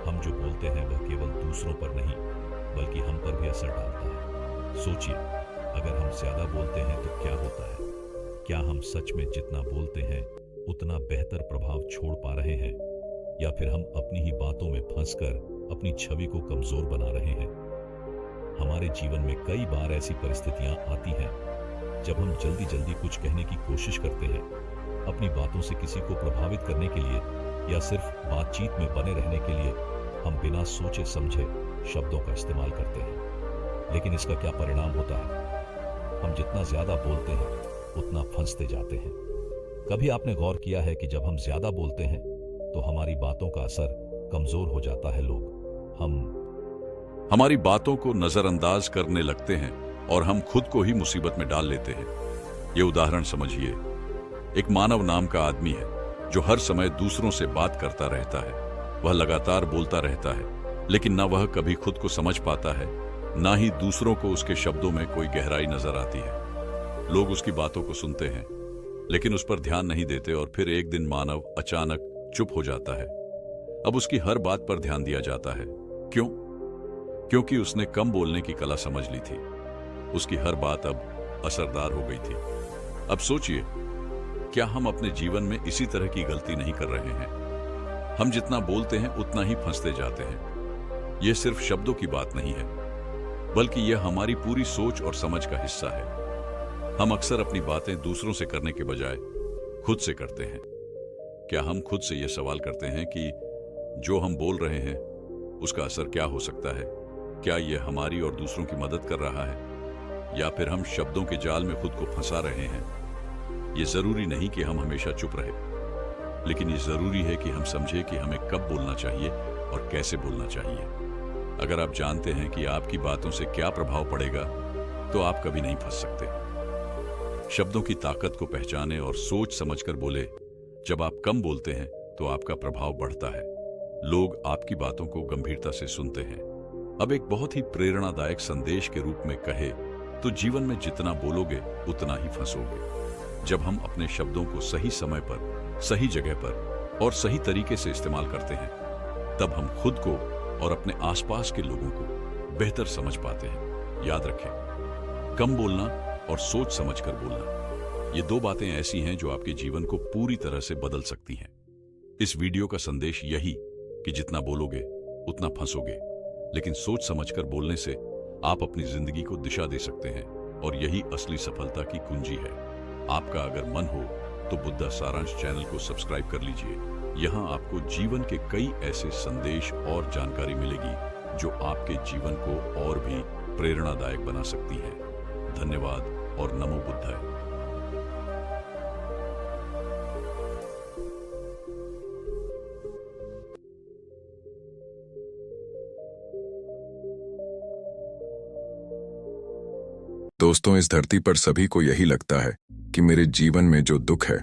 Speaker 2: हम जो बोलते हैं वह केवल दूसरों पर नहीं, बल्कि हम पर भी असर डालता है। सोचिए, अगर हम ज्यादा बोलते हैं तो क्या होता है? क्या हम सच में जितना बोलते हैं उतना बेहतर प्रभाव छोड़ पा रहे हैं, या फिर हम अपनी ही बातों में फंसकर अपनी छवि को कमजोर बना रहे हैं? हमारे जीवन में कई बार ऐसी परिस्थितियां आती हैं जब हम जल्दी जल्दी कुछ कहने की कोशिश करते हैं, अपनी बातों से किसी को प्रभावित करने के लिए या सिर्फ बातचीत में बने रहने के लिए हम बिना सोचे समझे शब्दों का इस्तेमाल करते हैं। लेकिन इसका क्या परिणाम होता है? हम जितना ज्यादा बोलते हैं उतना फंसते जाते हैं। कभी आपने गौर किया है कि जब हम ज्यादा बोलते हैं तो हमारी बातों का असर कमजोर हो जाता है। हमारी बातों को नजरअंदाज करने लगते हैं और हम खुद को ही मुसीबत में डाल लेते हैं। ये उदाहरण समझिए, एक मानव नाम का आदमी है जो हर समय दूसरों से बात करता रहता है। वह लगातार बोलता रहता है, लेकिन न वह कभी खुद को समझ पाता है, ना ही दूसरों को उसके शब्दों में कोई गहराई नजर आती है। लोग उसकी बातों को सुनते हैं, लेकिन उस पर ध्यान नहीं देते, और फिर एक दिन मानव अचानक चुप हो जाता है। अब उसकी हर बात पर ध्यान दिया जाता है। क्यों? क्योंकि उसने कम बोलने की कला समझ ली थी। उसकी हर बात अब असरदार हो गई थी। अब सोचिए, क्या हम अपने जीवन में इसी तरह की गलती नहीं कर रहे हैं? हम जितना बोलते हैं उतना ही फंसते जाते हैं। यह सिर्फ शब्दों की बात नहीं है, बल्कि यह हमारी पूरी सोच और समझ का हिस्सा है। हम अक्सर अपनी बातें दूसरों से करने के बजाय खुद से करते हैं। क्या हम खुद से यह सवाल करते हैं कि जो हम बोल रहे हैं उसका असर क्या हो सकता है? क्या यह हमारी और दूसरों की मदद कर रहा है, या फिर हम शब्दों के जाल में खुद को फंसा रहे हैं? यह जरूरी नहीं कि हम हमेशा चुप रहे, लेकिन यह जरूरी है कि हम समझें कि हमें कब बोलना चाहिए और कैसे बोलना चाहिए। अगर आप जानते हैं कि आपकी बातों से क्या प्रभाव पड़ेगा, तो आप कभी नहीं फंस सकते। शब्दों की ताकत को पहचाने और सोच समझकर बोले। जब आप कम बोलते हैं तो आपका प्रभाव बढ़ता है। लोग आपकी बातों को गंभीरता से सुनते हैं। अब एक बहुत ही प्रेरणादायक संदेश के रूप में कहे तो जीवन में जितना बोलोगे उतना ही फंसोगे। जब हम अपने शब्दों को सही समय पर, सही जगह पर और सही तरीके से इस्तेमाल करते हैं, तब हम खुद को और अपने आसपास के लोगों को बेहतर समझ पाते हैं। याद रखें, कम बोलना और सोच समझकर बोलना, ये दो बातें ऐसी हैं जो आपके जीवन को पूरी तरह से बदल सकती हैं। इस वीडियो का संदेश यही कि जितना बोलोगे उतना फंसोगे, लेकिन सोच समझकर बोलने से आप अपनी जिंदगी को दिशा दे सकते हैं, और यही असली सफलता की कुंजी है। आपका अगर मन हो तो बुद्धा सारांश चैनल को सब्सक्राइब कर लीजिए। यहाँ आपको जीवन के कई ऐसे संदेश और जानकारी मिलेगी जो आपके जीवन को और भी प्रेरणादायक बना सकती है। धन्यवाद और नमो बुद्धाय।
Speaker 1: दोस्तों, इस धरती पर सभी को यही लगता है कि मेरे जीवन में जो दुख है,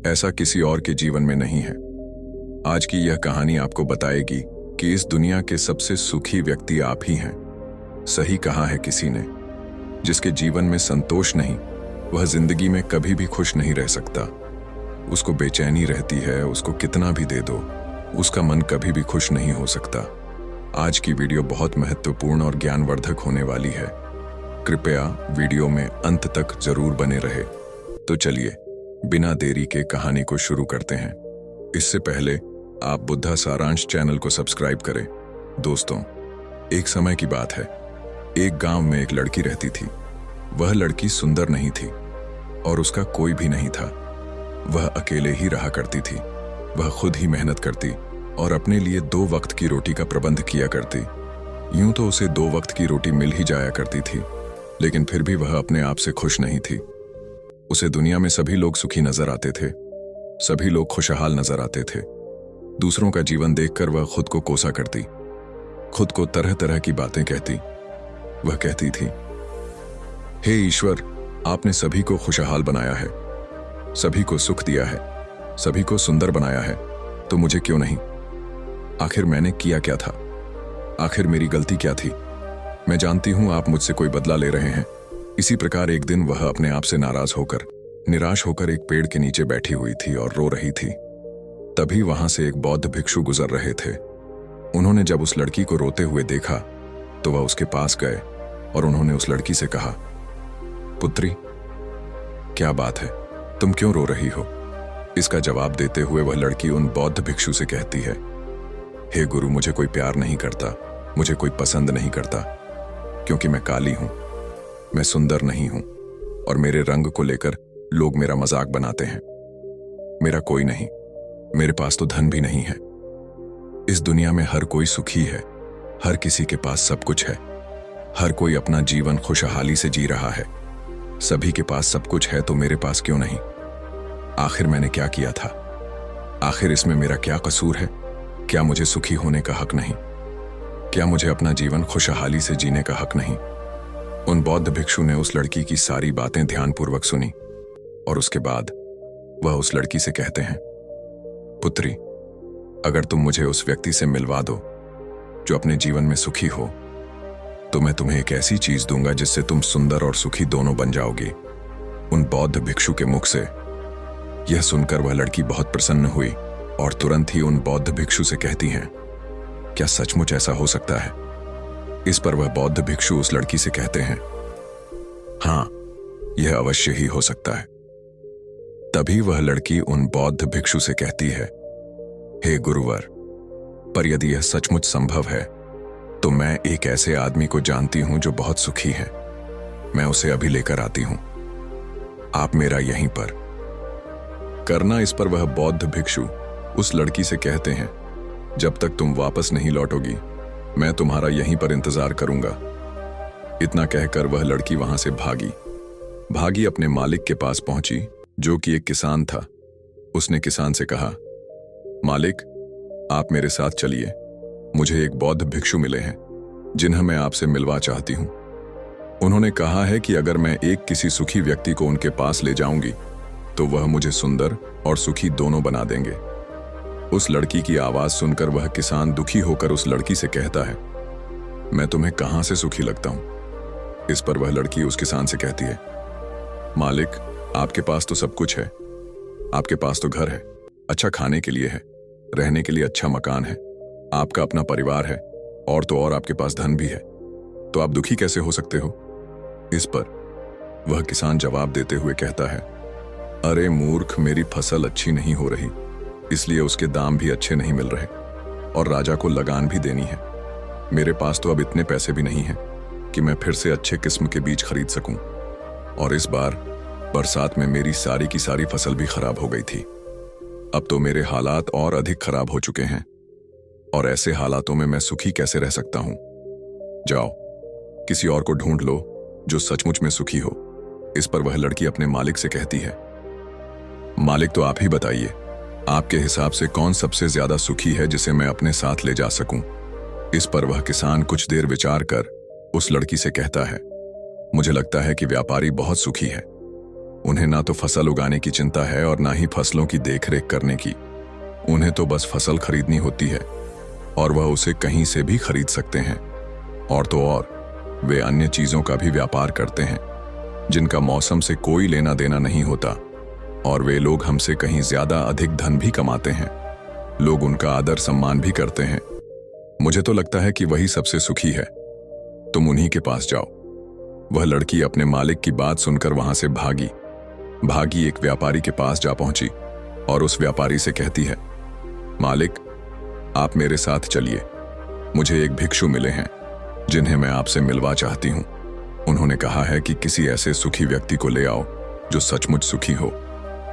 Speaker 1: ऐसा किसी और के जीवन में नहीं है। आज की यह कहानी आपको बताएगी कि इस दुनिया के सबसे सुखी व्यक्ति आप ही हैं। सही कहा है किसी ने, जिसके जीवन में संतोष नहीं, वह जिंदगी में कभी भी खुश नहीं रह सकता। उसको बेचैनी रहती है, उसको कितना भी दे दो, उसका मन कभी भी खुश नहीं हो सकता। आज की वीडियो बहुत महत्वपूर्ण और ज्ञानवर्धक होने वाली है। कृपया वीडियो में अंत तक जरूर बने रहे। तो चलिए बिना देरी के कहानी को शुरू करते हैं। इससे पहले आप बुद्धा सारांश चैनल को सब्सक्राइब करें। दोस्तों, एक समय की बात है। एक गांव में एक लड़की रहती थी। वह लड़की सुंदर नहीं थी और उसका कोई भी नहीं था। वह अकेले ही रहा करती थी। वह खुद ही मेहनत करती और अपने लिए 2 वक्त की रोटी का प्रबंध किया करती। यूं तो उसे 2 वक्त की रोटी मिल ही जाया करती थी, लेकिन फिर भी वह अपने आप से खुश नहीं थी। उसे दुनिया में सभी लोग सुखी नजर आते थे, सभी लोग खुशहाल नजर आते थे। दूसरों का जीवन देखकर वह खुद को कोसा करती, खुद को तरह तरह की बातें कहती। वह कहती थी, हे ईश्वर, आपने सभी को खुशहाल बनाया है, सभी को सुख दिया है, सभी को सुंदर बनाया है, तो मुझे क्यों नहीं? आखिर मैंने किया क्या था? आखिर मेरी गलती क्या थी? मैं जानती हूं आप मुझसे कोई बदला ले रहे हैं। इसी प्रकार एक दिन वह अपने आप से नाराज होकर, निराश होकर एक पेड़ के नीचे बैठी हुई थी और रो रही थी। तभी वहां से एक बौद्ध भिक्षु गुजर रहे थे। उन्होंने जब उस लड़की को रोते हुए देखा तो वह उसके पास गए और उन्होंने उस लड़की से कहा, पुत्री, क्या बात है, तुम क्यों रो रही हो? इसका जवाब देते हुए वह लड़की उन बौद्ध भिक्षु से कहती है, हे गुरु, मुझे कोई प्यार नहीं करता, मुझे कोई पसंद नहीं करता, क्योंकि मैं काली हूं, मैं सुंदर नहीं हूं और मेरे रंग को लेकर लोग मेरा मजाक बनाते हैं। मेरा कोई नहीं, मेरे पास तो धन भी नहीं है। इस दुनिया में हर कोई सुखी है, हर किसी के पास सब कुछ है, हर कोई अपना जीवन खुशहाली से जी रहा है। सभी के पास सब कुछ है तो मेरे पास क्यों नहीं? आखिर मैंने क्या किया था? आखिर इसमें मेरा क्या कसूर है? क्या मुझे सुखी होने का हक नहीं? क्या मुझे अपना जीवन खुशहाली से जीने का हक नहीं? उन बौद्ध भिक्षु ने उस लड़की की सारी बातें ध्यानपूर्वक सुनी और उसके बाद वह उस लड़की से कहते हैं, पुत्री, अगर तुम मुझे उस व्यक्ति से मिलवा दो जो अपने जीवन में सुखी हो, तो मैं तुम्हें एक ऐसी चीज दूंगा जिससे तुम सुंदर और सुखी दोनों बन जाओगी। उन बौद्ध भिक्षु के मुख से यह सुनकर वह लड़की बहुत प्रसन्न हुई और तुरंत ही उन बौद्ध भिक्षु से कहती हैं, क्या सचमुच ऐसा हो सकता है? इस पर वह बौद्ध भिक्षु उस लड़की से कहते हैं, हां, यह अवश्य ही हो सकता है। तभी वह लड़की उन बौद्ध भिक्षु से कहती है, हे गुरुवर, पर यदि यह सचमुच संभव है तो मैं एक ऐसे आदमी को जानती हूं जो बहुत सुखी है। मैं उसे अभी लेकर आती हूं, आप मेरा यहीं पर करना। इस पर वह बौद्ध भिक्षु उस लड़की से कहते हैं, जब तक तुम वापस नहीं लौटोगी मैं तुम्हारा यहीं पर इंतजार करूंगा। इतना कहकर वह लड़की वहां से भागी अपने मालिक के पास पहुंची, जो कि एक किसान था। उसने किसान से कहा, मालिक, आप मेरे साथ चलिए, मुझे एक बौद्ध भिक्षु मिले हैं जिन्हें मैं आपसे मिलवा चाहती हूं। उन्होंने कहा है कि अगर मैं एक किसी सुखी व्यक्ति को उनके पास ले जाऊंगी तो वह मुझे सुंदर और सुखी दोनों बना देंगे। उस लड़की की आवाज सुनकर वह किसान दुखी होकर उस लड़की से कहता है, मैं तुम्हें कहां से सुखी लगता हूं? इस पर वह लड़की उस किसान से कहती है, मालिक, आपके पास तो सब कुछ है, आपके पास तो घर है, अच्छा खाने के लिए है, रहने के लिए अच्छा मकान है, आपका अपना परिवार है और तो और आपके पास धन भी है, तो आप दुखी कैसे हो सकते हो? इस पर वह किसान जवाब देते हुए कहता है, अरे मूर्ख, मेरी फसल अच्छी नहीं हो रही, इसलिए उसके दाम भी अच्छे नहीं मिल रहे और राजा को लगान भी देनी है। मेरे पास तो अब इतने पैसे भी नहीं हैं कि मैं फिर से अच्छे किस्म के बीज खरीद सकूं, और इस बार बरसात में मेरी सारी की सारी फसल भी खराब हो गई थी। अब तो मेरे हालात और अधिक खराब हो चुके हैं और ऐसे हालातों में मैं सुखी कैसे रह सकता हूं? जाओ, किसी और को ढूंढ लो जो सचमुच में सुखी हो। इस पर वह लड़की अपने मालिक से कहती है, मालिक, तो आप ही बताइए, आपके हिसाब से कौन सबसे ज्यादा सुखी है जिसे मैं अपने साथ ले जा सकूं? इस पर वह किसान कुछ देर विचार कर उस लड़की से कहता है, मुझे लगता है कि व्यापारी बहुत सुखी है। उन्हें ना तो फसल उगाने की चिंता है और ना ही फसलों की देखरेख करने की। उन्हें तो बस फसल खरीदनी होती है और वह उसे कहीं से भी खरीद सकते हैं, और तो और वे अन्य चीजों का भी व्यापार करते हैं जिनका मौसम से कोई लेना देना नहीं होता, और वे लोग हमसे कहीं ज्यादा अधिक धन भी कमाते हैं। लोग उनका आदर सम्मान भी करते हैं। मुझे तो लगता है कि वही सबसे सुखी है, तुम उन्हीं के पास जाओ। वह लड़की अपने मालिक की बात सुनकर वहां से भागी एक व्यापारी के पास जा पहुंची और उस व्यापारी से कहती है, मालिक, आप मेरे साथ चलिए, मुझे एक भिक्षु मिले हैं जिन्हें मैं आपसे मिलवा चाहती हूं। उन्होंने कहा है कि किसी ऐसे सुखी व्यक्ति को ले आओ जो सचमुच सुखी हो,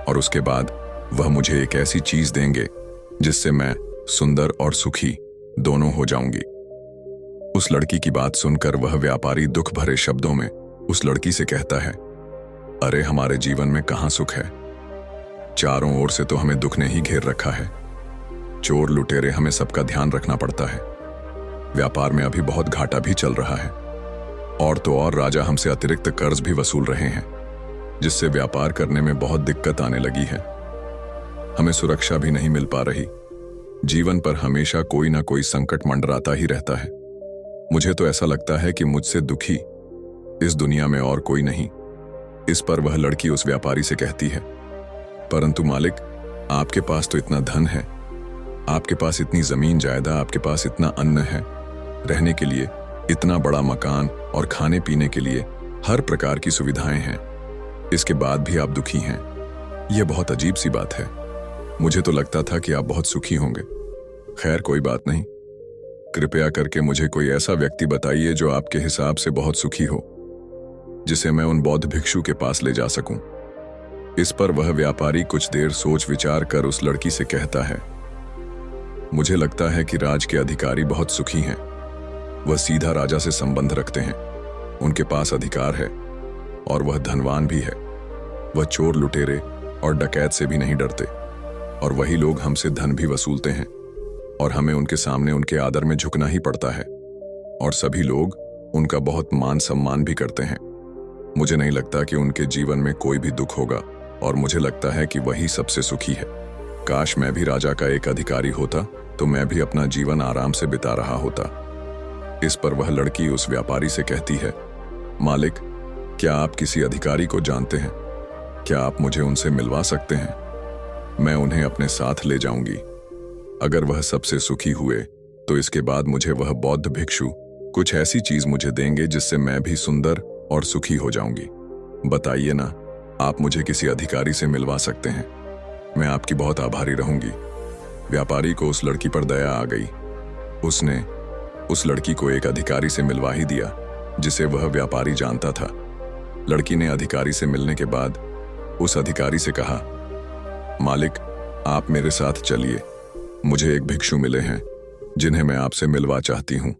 Speaker 1: और उसके बाद वह मुझे एक ऐसी चीज देंगे जिससे मैं सुंदर और सुखी दोनों हो जाऊंगी। उस लड़की की बात सुनकर वह व्यापारी दुख भरे शब्दों में उस लड़की से कहता है, अरे हमारे जीवन में कहाँ सुख है। चारों ओर से तो हमें दुख ने ही घेर रखा है। चोर लुटेरे, हमें सबका ध्यान रखना पड़ता है। व्यापार में अभी बहुत घाटा भी चल रहा है। और तो और राजा हमसे अतिरिक्त कर्ज भी वसूल रहे हैं, जिससे व्यापार करने में बहुत दिक्कत आने लगी है। हमें सुरक्षा भी नहीं मिल पा रही। जीवन पर हमेशा कोई ना कोई संकट मंडराता ही रहता है। मुझे तो ऐसा लगता है कि मुझसे दुखी इस दुनिया में और कोई नहीं। इस पर वह लड़की उस व्यापारी से कहती है, परंतु मालिक, आपके पास तो इतना धन है, आपके पास इतनी जमीन जायदाद, आपके पास इतना अन्न है, रहने के लिए इतना बड़ा मकान और खाने पीने के लिए हर प्रकार की सुविधाएं हैं। इसके बाद भी आप दुखी हैं। यह बहुत अजीब सी बात है। मुझे तो लगता था कि आप बहुत सुखी होंगे। खैर, कोई बात नहीं। कृपया करके मुझे कोई ऐसा व्यक्ति बताइए जो आपके हिसाब से बहुत सुखी हो, जिसे मैं उन बौद्ध भिक्षु के पास ले जा सकूं। इस पर वह व्यापारी कुछ देर सोच विचार कर उस लड़की से कहता है, मुझे लगता है कि राज के अधिकारी बहुत सुखी हैं। वह सीधा राजा से संबंध रखते हैं, उनके पास अधिकार है और वह धनवान भी है। वह चोर लुटेरे और डकैत से भी नहीं डरते, और वही लोग हमसे धन भी वसूलते हैं, और हमें उनके सामने उनके आदर में झुकना ही पड़ता है, और सभी लोग उनका बहुत मान सम्मान भी करते हैं। मुझे नहीं लगता कि उनके जीवन में कोई भी दुख होगा, और मुझे लगता है कि वही सबसे सुखी है। काश मैं भी राजा का एक अधिकारी होता तो मैं भी अपना जीवन आराम से बिता रहा होता। इस पर वह लड़की उस व्यापारी से कहती है, मालिक, क्या आप किसी अधिकारी को जानते हैं? क्या आप मुझे उनसे मिलवा सकते हैं? मैं उन्हें अपने साथ ले जाऊंगी। अगर वह सबसे सुखी हुए तो इसके बाद मुझे वह बौद्ध भिक्षु कुछ ऐसी चीज मुझे देंगे जिससे मैं भी सुंदर और सुखी हो जाऊंगी। बताइए ना, आप मुझे किसी अधिकारी से मिलवा सकते हैं? मैं आपकी बहुत आभारी रहूंगी। व्यापारी को उस लड़की पर दया आ गई। उसने उस लड़की को एक अधिकारी से मिलवा ही दिया जिसे वह व्यापारी जानता था। लड़की ने अधिकारी से मिलने के बाद उस अधिकारी से कहा, मालिक, आप मेरे साथ चलिए। मुझे एक भिक्षु मिले हैं जिन्हें मैं आपसे मिलवा चाहती हूँ।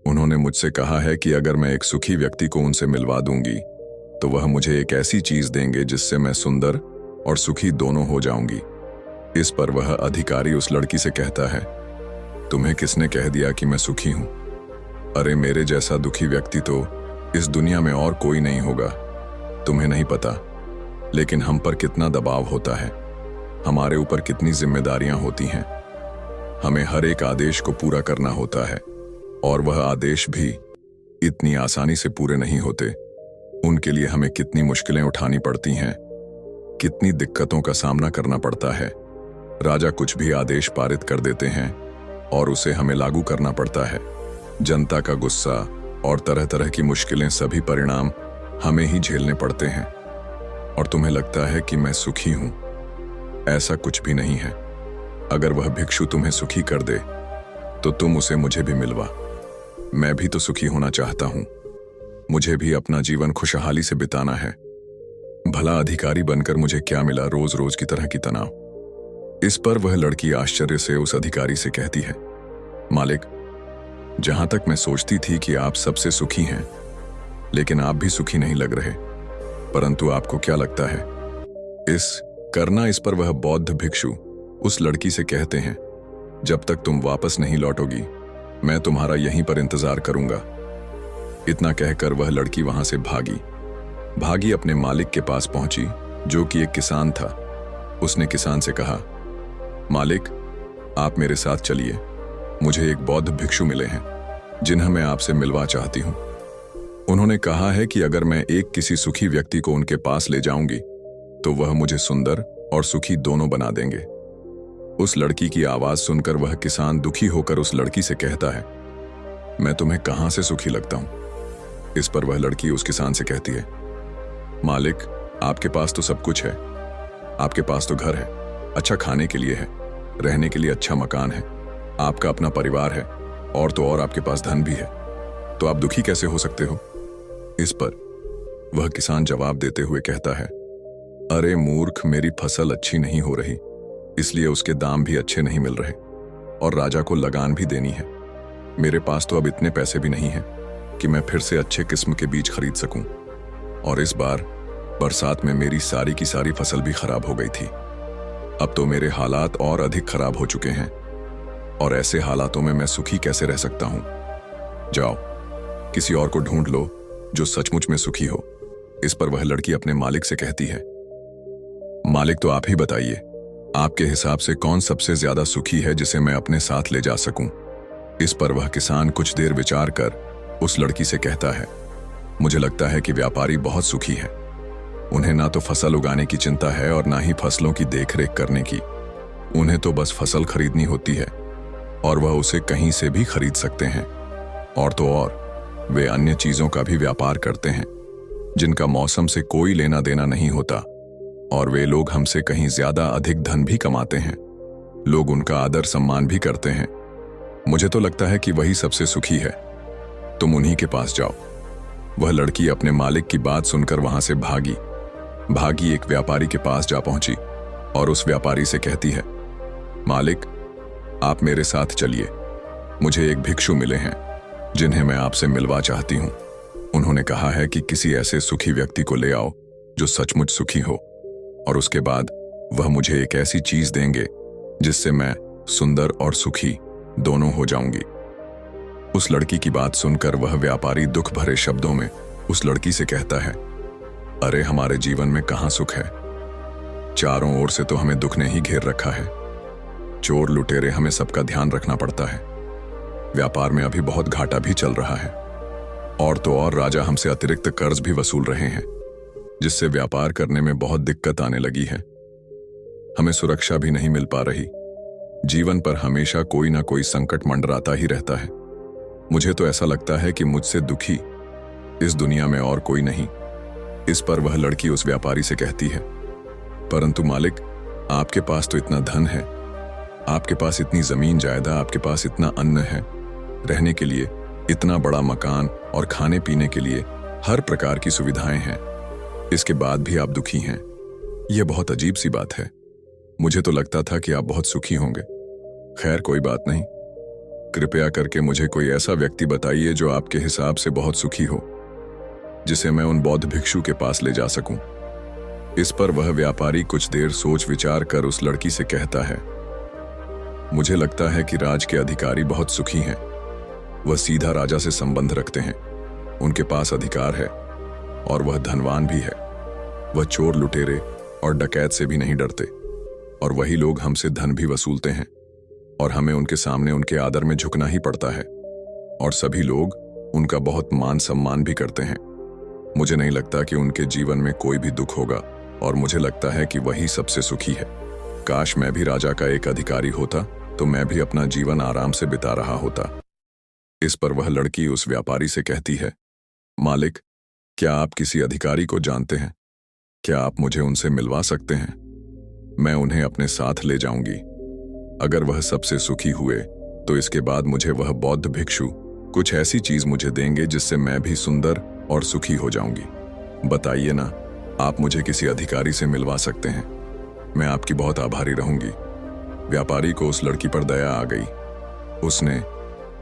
Speaker 1: उन्होंने मुझसे कहा है कि अगर मैं एक सुखी व्यक्ति को उनसे मिलवा दूंगी तो वह मुझे एक ऐसी चीज देंगे जिससे मैं सुंदर और सुखी दोनों हो जाऊंगी। इस पर वह अधिकारी उस लड़की से कहता है, तुम्हें किसने कह दिया कि मैं सुखी हूं? अरे मेरे जैसा दुखी व्यक्ति तो इस दुनिया में और कोई नहीं होगा। तुम्हें नहीं पता, लेकिन हम पर कितना दबाव होता है, हमारे ऊपर कितनी जिम्मेदारियां होती हैं। हमें हर एक आदेश को पूरा करना होता है, और वह आदेश भी इतनी आसानी से पूरे नहीं होते। उनके लिए हमें कितनी मुश्किलें उठानी पड़ती हैं, कितनी दिक्कतों का सामना करना पड़ता है। राजा कुछ भी आदेश पारित कर देते हैं और उसे हमें लागू करना पड़ता है। जनता का गुस्सा और तरह तरह की मुश्किलें, सभी परिणाम हमें ही झेलने पड़ते हैं। और तुम्हें लगता है कि मैं सुखी हूं? ऐसा कुछ भी नहीं है। अगर वह भिक्षु तुम्हें सुखी कर दे तो तुम उसे मुझे भी मिलवा। मैं भी तो सुखी होना चाहता हूं। मुझे भी अपना जीवन खुशहाली से बिताना है। भला अधिकारी बनकर मुझे क्या मिला, रोज रोज की तरह की तनाव। इस पर वह लड़की आश्चर्य से उस अधिकारी से कहती है, मालिक, जहां तक मैं सोचती थी कि आप सबसे सुखी हैं, लेकिन आप भी सुखी नहीं लग रहे। परंतु आपको क्या लगता है इस पर वह बौद्ध भिक्षु उस लड़की से कहते हैं, जब तक तुम वापस नहीं लौटोगी मैं तुम्हारा यहीं पर इंतजार करूंगा। इतना कहकर वह लड़की वहां से भागी अपने मालिक के पास पहुंची, जो कि एक किसान था। उसने किसान से कहा, मालिक, आप मेरे साथ चलिए। मुझे एक बौद्ध भिक्षु मिले हैं जिन्हें मैं आपसे मिलवा चाहती हूं। उन्होंने कहा है कि अगर मैं एक किसी सुखी व्यक्ति को उनके पास ले जाऊंगी तो वह मुझे सुंदर और सुखी दोनों बना देंगे। उस लड़की की आवाज सुनकर वह किसान दुखी होकर उस लड़की से कहता है, मैं तुम्हें कहां से सुखी लगता हूं? इस पर वह लड़की उस किसान से कहती है, मालिक, आपके पास तो सब कुछ है। आपके पास तो घर है, अच्छा खाने के लिए है, रहने के लिए अच्छा मकान है, आपका अपना परिवार है, और तो और आपके पास धन भी है। तो आप दुखी कैसे हो सकते हो? इस पर वह किसान जवाब देते हुए कहता है, अरे मूर्ख, मेरी फसल अच्छी नहीं हो रही, इसलिए उसके दाम भी अच्छे नहीं मिल रहे, और राजा को लगान भी देनी है। मेरे पास तो अब इतने पैसे भी नहीं हैं कि मैं फिर से अच्छे किस्म के बीज खरीद सकूं। और इस बार बरसात में मेरी सारी की सारी फसल भी खराब हो गई थी। अब तो मेरे हालात और अधिक खराब हो चुके हैं और ऐसे हालातों में मैं सुखी कैसे रह सकता हूं? जाओ, किसी और को ढूंढ लो जो सचमुच में सुखी हो। इस पर वह लड़की अपने मालिक से कहती है, मालिक तो आप ही बताइए, आपके हिसाब से कौन सबसे ज्यादा सुखी है जिसे मैं अपने साथ ले जा सकूं? इस पर वह किसान कुछ देर विचार कर उस लड़की से कहता है, मुझे लगता है कि व्यापारी बहुत सुखी है। उन्हें ना तो फसल उगाने की चिंता है और ना ही फसलों की देखरेख करने की। उन्हें तो बस फसल खरीदनी होती है और वह उसे कहीं से भी खरीद सकते हैं। और तो और वे अन्य चीजों का भी व्यापार करते हैं जिनका मौसम से कोई लेना देना नहीं होता, और वे लोग हमसे कहीं ज्यादा अधिक धन भी कमाते हैं। लोग उनका आदर सम्मान भी करते हैं। मुझे तो लगता है कि वही सबसे सुखी है। तुम उन्हीं के पास जाओ। वह लड़की अपने मालिक की बात सुनकर वहां से भागी एक व्यापारी के पास जा पहुंची और उस व्यापारी से कहती है, मालिक, आप मेरे साथ चलिए। मुझे एक भिक्षु मिले हैं जिन्हें मैं आपसे मिलवा चाहती हूं। उन्होंने कहा है कि किसी ऐसे सुखी व्यक्ति को ले आओ जो सचमुच सुखी हो, और उसके बाद वह मुझे एक ऐसी चीज देंगे जिससे मैं सुंदर और सुखी दोनों हो जाऊंगी। उस लड़की की बात सुनकर वह व्यापारी दुख भरे शब्दों में उस लड़की से कहता है, अरे हमारे जीवन में कहां सुख है? चारों ओर से तो हमें दुख ने ही घेर रखा है। चोर लुटेरे, हमें सबका ध्यान रखना पड़ता है। व्यापार में अभी बहुत घाटा भी चल रहा है, और तो और राजा हमसे अतिरिक्त कर्ज भी वसूल रहे हैं, जिससे व्यापार करने में बहुत दिक्कत आने लगी है। हमें सुरक्षा भी नहीं मिल पा रही। जीवन पर हमेशा कोई ना कोई संकट मंडराता ही रहता है। मुझे तो ऐसा लगता है कि मुझसे दुखी इस दुनिया में और कोई नहीं। इस पर वह लड़की उस व्यापारी से कहती है, परंतु मालिक, आपके पास तो इतना धन है, आपके पास इतनी जमीन जायदाद, आपके पास इतना अन्न है, रहने के लिए इतना बड़ा मकान और खाने पीने के लिए हर प्रकार की सुविधाएं हैं। इसके बाद भी आप दुखी हैं। यह बहुत अजीब सी बात है। मुझे तो लगता था कि आप बहुत सुखी होंगे। खैर, कोई बात नहीं। कृपया करके मुझे कोई ऐसा व्यक्ति बताइए जो आपके हिसाब से बहुत सुखी हो, जिसे मैं उन बौद्ध भिक्षु के पास ले जा सकूं। इस पर वह व्यापारी कुछ देर सोच विचार कर उस लड़की से कहता है, मुझे लगता है कि राज के अधिकारी बहुत सुखी हैं। वह सीधा राजा से संबंध रखते हैं, उनके पास अधिकार है और वह धनवान भी है। वह चोर लुटेरे और डकैत से भी नहीं डरते, और वही लोग हमसे धन भी वसूलते हैं, और हमें उनके सामने उनके आदर में झुकना ही पड़ता है, और सभी लोग उनका बहुत मान सम्मान भी करते हैं। मुझे नहीं लगता कि उनके जीवन में कोई भी दुख होगा, और मुझे लगता है कि वही सबसे सुखी है। काश मैं भी राजा का एक अधिकारी होता तो मैं भी अपना जीवन आराम से बिता रहा होता। इस पर वह लड़की उस व्यापारी से कहती है, मालिक, क्या आप किसी अधिकारी को जानते हैं? क्या आप मुझे उनसे मिलवा सकते हैं? मैं उन्हें अपने साथ ले जाऊंगी। अगर वह सबसे सुखी हुए तो इसके बाद मुझे वह बौद्ध भिक्षु कुछ ऐसी चीज मुझे देंगे जिससे मैं भी सुंदर और सुखी हो जाऊंगी। बताइए ना, आप मुझे किसी अधिकारी से मिलवा सकते हैं? मैं आपकी बहुत आभारी रहूंगी। व्यापारी को उस लड़की पर दया आ गई। उसने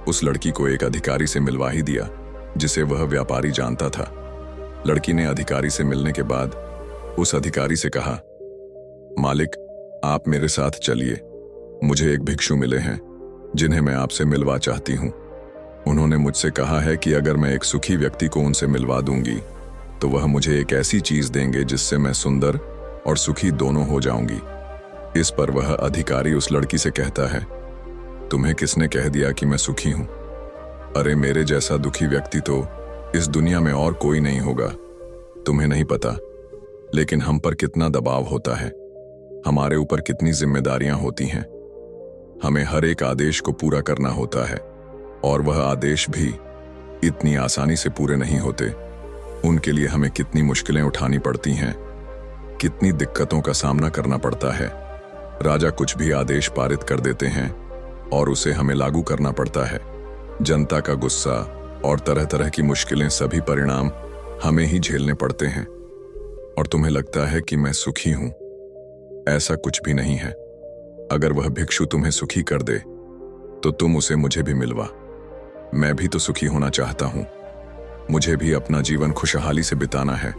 Speaker 1: उस लड़की को एक अधिकारी से मिलवा ही दिया जिसे वह व्यापारी जानता था। लड़की ने अधिकारी से मिलने के बाद उस अधिकारी से कहा, मालिक, आप मेरे साथ चलिए। मुझे एक भिक्षु मिले हैं जिन्हें मैं आपसे मिलवा चाहती हूं। उन्होंने मुझसे कहा है कि अगर मैं एक सुखी व्यक्ति को उनसे मिलवा दूंगी तो वह मुझे एक ऐसी चीज देंगे जिससे मैं सुंदर और सुखी दोनों हो जाऊंगी। इस पर वह अधिकारी उस लड़की से कहता है, तुम्हें किसने कह दिया कि मैं सुखी हूं? अरे, मेरे जैसा दुखी व्यक्ति तो इस दुनिया में और कोई नहीं होगा। तुम्हें नहीं पता, लेकिन हम पर कितना दबाव होता है, हमारे ऊपर कितनी जिम्मेदारियां होती हैं। हमें हर एक आदेश को पूरा करना होता है, और वह आदेश भी इतनी आसानी से पूरे नहीं होते। उनके लिए हमें कितनी मुश्किलें उठानी पड़ती हैं, कितनी दिक्कतों का सामना करना पड़ता है। राजा कुछ भी आदेश पारित कर देते हैं और उसे हमें लागू करना पड़ता है। जनता का गुस्सा और तरह तरह की मुश्किलें, सभी परिणाम हमें ही झेलने पड़ते हैं। और तुम्हें लगता है कि मैं सुखी हूं? ऐसा कुछ भी नहीं है। अगर वह भिक्षु तुम्हें सुखी कर दे तो तुम उसे मुझे भी मिलवा। मैं भी तो सुखी होना चाहता हूं। मुझे भी अपना जीवन खुशहाली से बिताना है।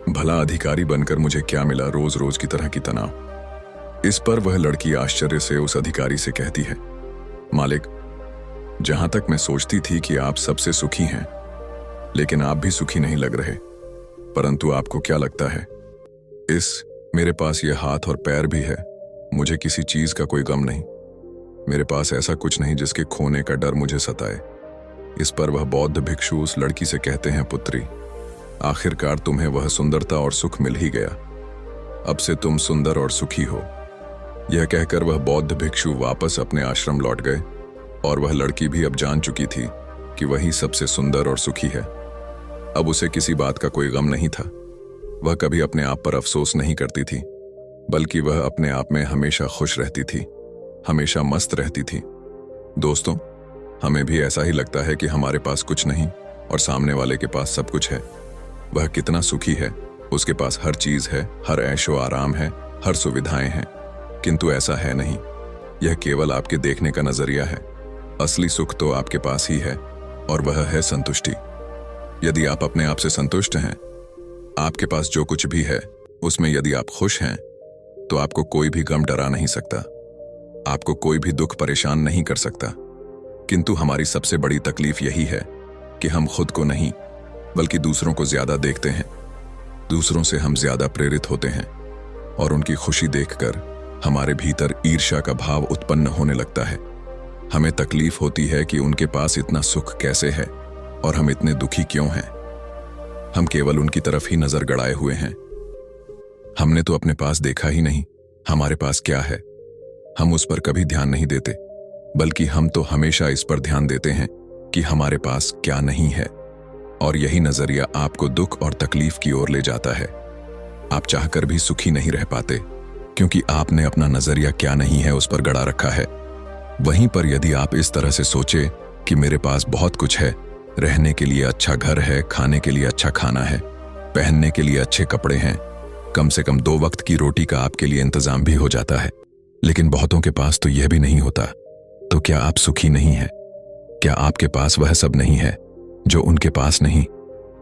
Speaker 1: भला अधिकारी बनकर मुझे क्या मिला, रोज रोज की तरह की तनाव। इस पर वह लड़की आश्चर्य से उस अधिकारी से कहती है, मालिक, जहां तक मैं सोचती थी कि आप सबसे सुखी हैं, लेकिन आप भी सुखी नहीं लग रहे। परंतु आपको क्या लगता है, मेरे पास ये हाथ और पैर भी है, मुझे किसी चीज का कोई गम नहीं। मेरे पास ऐसा कुछ नहीं जिसके खोने का डर मुझे सताए। इस पर वह बौद्ध भिक्षु उस लड़की से कहते हैं, पुत्री, आखिरकार तुम्हें वह सुंदरता और सुख मिल ही गया। अब से तुम सुंदर और सुखी हो। यह कहकर वह बौद्ध भिक्षु वापस अपने आश्रम लौट गए और वह लड़की भी अब जान चुकी थी कि वही सबसे सुंदर और सुखी है। अब उसे किसी बात का कोई गम नहीं था। वह कभी अपने आप पर अफसोस नहीं करती थी, बल्कि वह अपने आप में हमेशा खुश रहती थी, हमेशा मस्त रहती थी। दोस्तों, हमें भी ऐसा ही लगता है कि हमारे पास कुछ नहीं और सामने वाले के पास सब कुछ है। वह कितना सुखी है, उसके पास हर चीज है, हर ऐशो आराम है, हर सुविधाएं हैं। किंतु ऐसा है नहीं। यह केवल आपके देखने का नजरिया है। असली सुख तो आपके पास ही है और वह है संतुष्टि। यदि आप अपने आप से संतुष्ट हैं, आपके पास जो कुछ भी है उसमें यदि आप खुश हैं, तो आपको कोई भी गम डरा नहीं सकता, आपको कोई भी दुख परेशान नहीं कर सकता। किंतु हमारी सबसे बड़ी तकलीफ यही है कि हम खुद को नहीं बल्कि दूसरों को ज्यादा देखते हैं। दूसरों से हम ज्यादा प्रेरित होते हैं और उनकी खुशी देखकर हमारे भीतर ईर्ष्या का भाव उत्पन्न होने लगता है। हमें तकलीफ होती है कि उनके पास इतना सुख कैसे है और हम इतने दुखी क्यों हैं। हम केवल उनकी तरफ ही नजर गड़ाए हुए हैं। हमने तो अपने पास देखा ही नहीं हमारे पास क्या है। हम उस पर कभी ध्यान नहीं देते, बल्कि हम तो हमेशा इस पर ध्यान देते हैं कि हमारे पास क्या नहीं है। और यही नजरिया आपको दुख और तकलीफ की ओर ले जाता है। आप चाहकर भी सुखी नहीं रह पाते, क्योंकि आपने अपना नजरिया क्या नहीं है उस पर गड़ा रखा है। वहीं पर यदि आप इस तरह से सोचे कि मेरे पास बहुत कुछ है, रहने के लिए अच्छा घर है, खाने के लिए अच्छा खाना है, पहनने के लिए अच्छे कपड़े हैं, कम से कम 2 वक्त की रोटी का आपके लिए इंतजाम भी हो जाता है, लेकिन बहुतों के पास तो यह भी नहीं होता, तो क्या आप सुखी नहीं हैं? क्या आपके पास वह सब नहीं है जो उनके पास नहीं?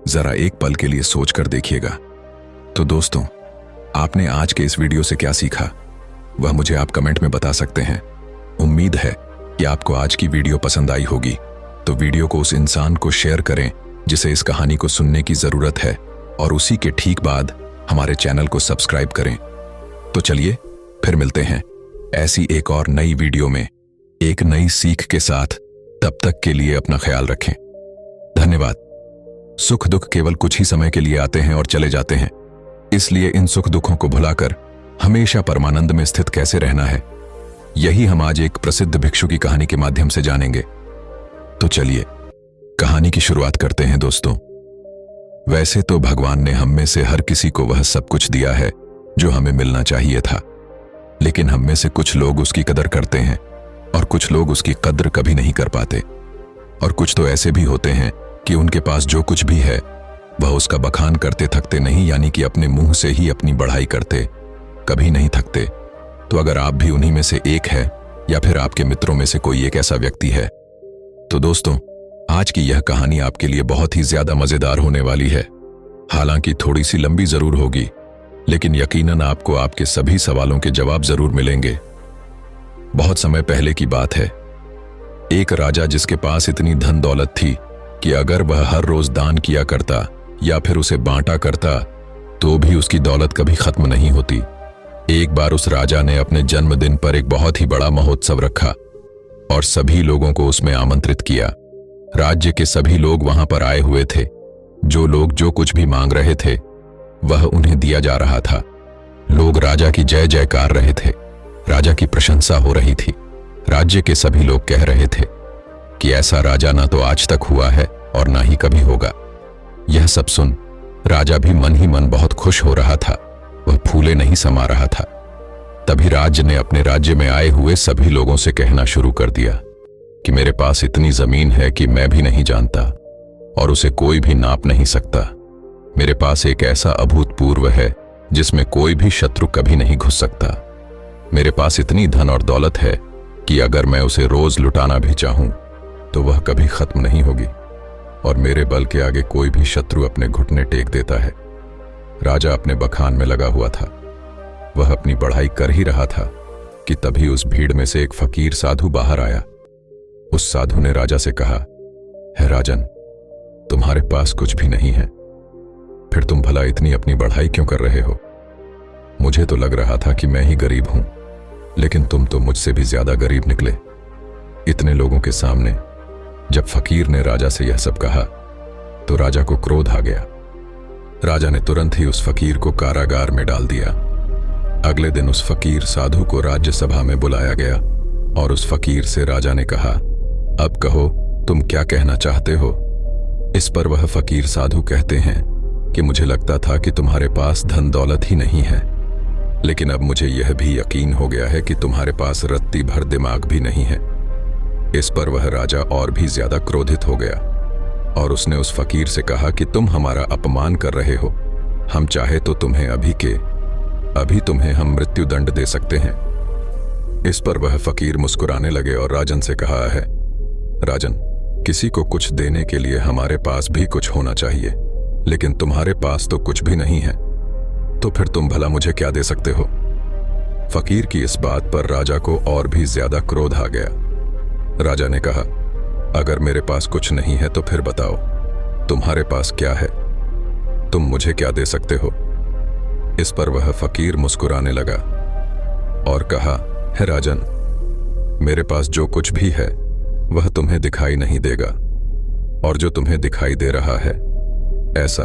Speaker 1: जरा एक पल के लिए सोच कर देखिएगा। तो दोस्तों, आपने आज के इस वीडियो से क्या सीखा, वह मुझे आप कमेंट में बता सकते हैं। उम्मीद है कि आपको आज की वीडियो पसंद आई होगी, तो वीडियो को उस इंसान को शेयर करें जिसे इस कहानी को सुनने की जरूरत है, और उसी के ठीक बाद हमारे चैनल को सब्सक्राइब करें। तो चलिए फिर मिलते हैं ऐसी एक और नई वीडियो में एक नई सीख के साथ। तब तक के लिए अपना ख्याल रखें। धन्यवाद। सुख दुख केवल कुछ ही समय के लिए आते हैं और चले जाते हैं, इसलिए इन सुख दुखों को भुलाकर हमेशा परमानंद में स्थित कैसे रहना है, यही हम आज एक प्रसिद्ध भिक्षु की कहानी के माध्यम से जानेंगे। तो चलिए कहानी की शुरुआत करते हैं दोस्तों। वैसे तो भगवान ने हम में से हर किसी को वह सब कुछ दिया है जो हमें मिलना चाहिए था, लेकिन हम में से कुछ लोग उसकी कदर करते हैं और कुछ लोग उसकी कद्र कभी नहीं कर पाते। और कुछ तो ऐसे भी होते हैं कि उनके पास जो कुछ भी है वह उसका बखान करते थकते नहीं, यानी कि अपने मुंह से ही अपनी बढ़ाई करते कभी नहीं थकते। तो अगर आप भी उन्हीं में से एक है, या फिर आपके मित्रों में से कोई एक ऐसा व्यक्ति है, तो दोस्तों आज की यह कहानी आपके लिए बहुत ही ज्यादा मजेदार होने वाली है। हालांकि थोड़ी सी लंबी जरूर होगी, लेकिन यकीनन आपको आपके सभी सवालों के जवाब जरूर मिलेंगे। बहुत समय पहले की बात है। एक राजा जिसके पास इतनी धन दौलत थी कि अगर वह हर रोज दान किया करता या फिर उसे बांटा करता तो भी उसकी दौलत कभी खत्म नहीं होती। एक बार उस राजा ने अपने जन्मदिन पर एक बहुत ही बड़ा महोत्सव रखा और सभी लोगों को उसमें आमंत्रित किया। राज्य के सभी लोग वहां पर आए हुए थे। जो लोग जो कुछ भी मांग रहे थे वह उन्हें दिया जा रहा था। लोग राजा की जय जयकार रहे थे, राजा की प्रशंसा हो रही थी। राज्य के सभी लोग कह रहे थे कि ऐसा राजा ना तो आज तक हुआ है और ना ही कभी होगा। यह सब सुन राजा भी मन ही मन बहुत खुश हो रहा था, वह फूले नहीं समा रहा था। तभी राज्य ने अपने राज्य में आए हुए सभी लोगों से कहना शुरू कर दिया कि मेरे पास इतनी जमीन है कि मैं भी नहीं जानता और उसे कोई भी नाप नहीं सकता। मेरे पास एक ऐसा अभूतपूर्व है जिसमें कोई भी शत्रु कभी नहीं घुस सकता। मेरे पास इतनी धन और दौलत है कि अगर मैं उसे रोज लुटाना भी चाहूं तो वह कभी खत्म नहीं होगी और मेरे बल के आगे कोई भी शत्रु अपने घुटने टेक देता है। राजा अपने बखान में लगा हुआ था। वह अपनी बढ़ाई कर ही रहा था कि तभी उस भीड़ में से एक फकीर साधु बाहर आया। उस साधु ने राजा से कहा, है राजन, तुम्हारे पास कुछ भी नहीं है, फिर तुम भला इतनी अपनी बढ़ाई क्यों कर रहे हो? मुझे तो लग रहा था कि मैं ही गरीब हूं, लेकिन तुम तो मुझसे भी ज्यादा गरीब निकले। इतने लोगों के सामने जब फकीर ने राजा से यह सब कहा तो राजा को क्रोध आ गया। राजा ने तुरंत ही उस फकीर को कारागार में डाल दिया। अगले दिन उस फकीर साधु को राज्यसभा में बुलाया गया और उस फकीर से राजा ने कहा, अब कहो तुम क्या कहना चाहते हो? इस पर वह फकीर साधु कहते हैं कि मुझे लगता था कि तुम्हारे पास धन दौलत ही नहीं है, लेकिन अब मुझे यह भी यकीन हो गया है कि तुम्हारे पास रत्ती भर दिमाग भी नहीं है। इस पर वह राजा और भी ज्यादा क्रोधित हो गया और उसने उस फकीर से कहा कि तुम हमारा अपमान कर रहे हो। हम चाहे तो तुम्हें अभी तुम्हें हम मृत्यु दंड दे सकते हैं। इस पर वह फकीर मुस्कुराने लगे और राजन से कहा, है राजन, किसी को कुछ देने के लिए हमारे पास भी कुछ होना चाहिए, लेकिन तुम्हारे पास तो कुछ भी नहीं है, तो फिर तुम भला मुझे क्या दे सकते हो? फकीर की इस बात पर राजा को और भी ज्यादा क्रोध आ गया। राजा ने कहा, अगर मेरे पास कुछ नहीं है तो फिर बताओ तुम्हारे पास क्या है? तुम मुझे क्या दे सकते हो? इस पर वह फकीर मुस्कुराने लगा और कहा, है राजन, मेरे पास जो कुछ भी है वह तुम्हें दिखाई नहीं देगा, और जो तुम्हें दिखाई दे रहा है ऐसा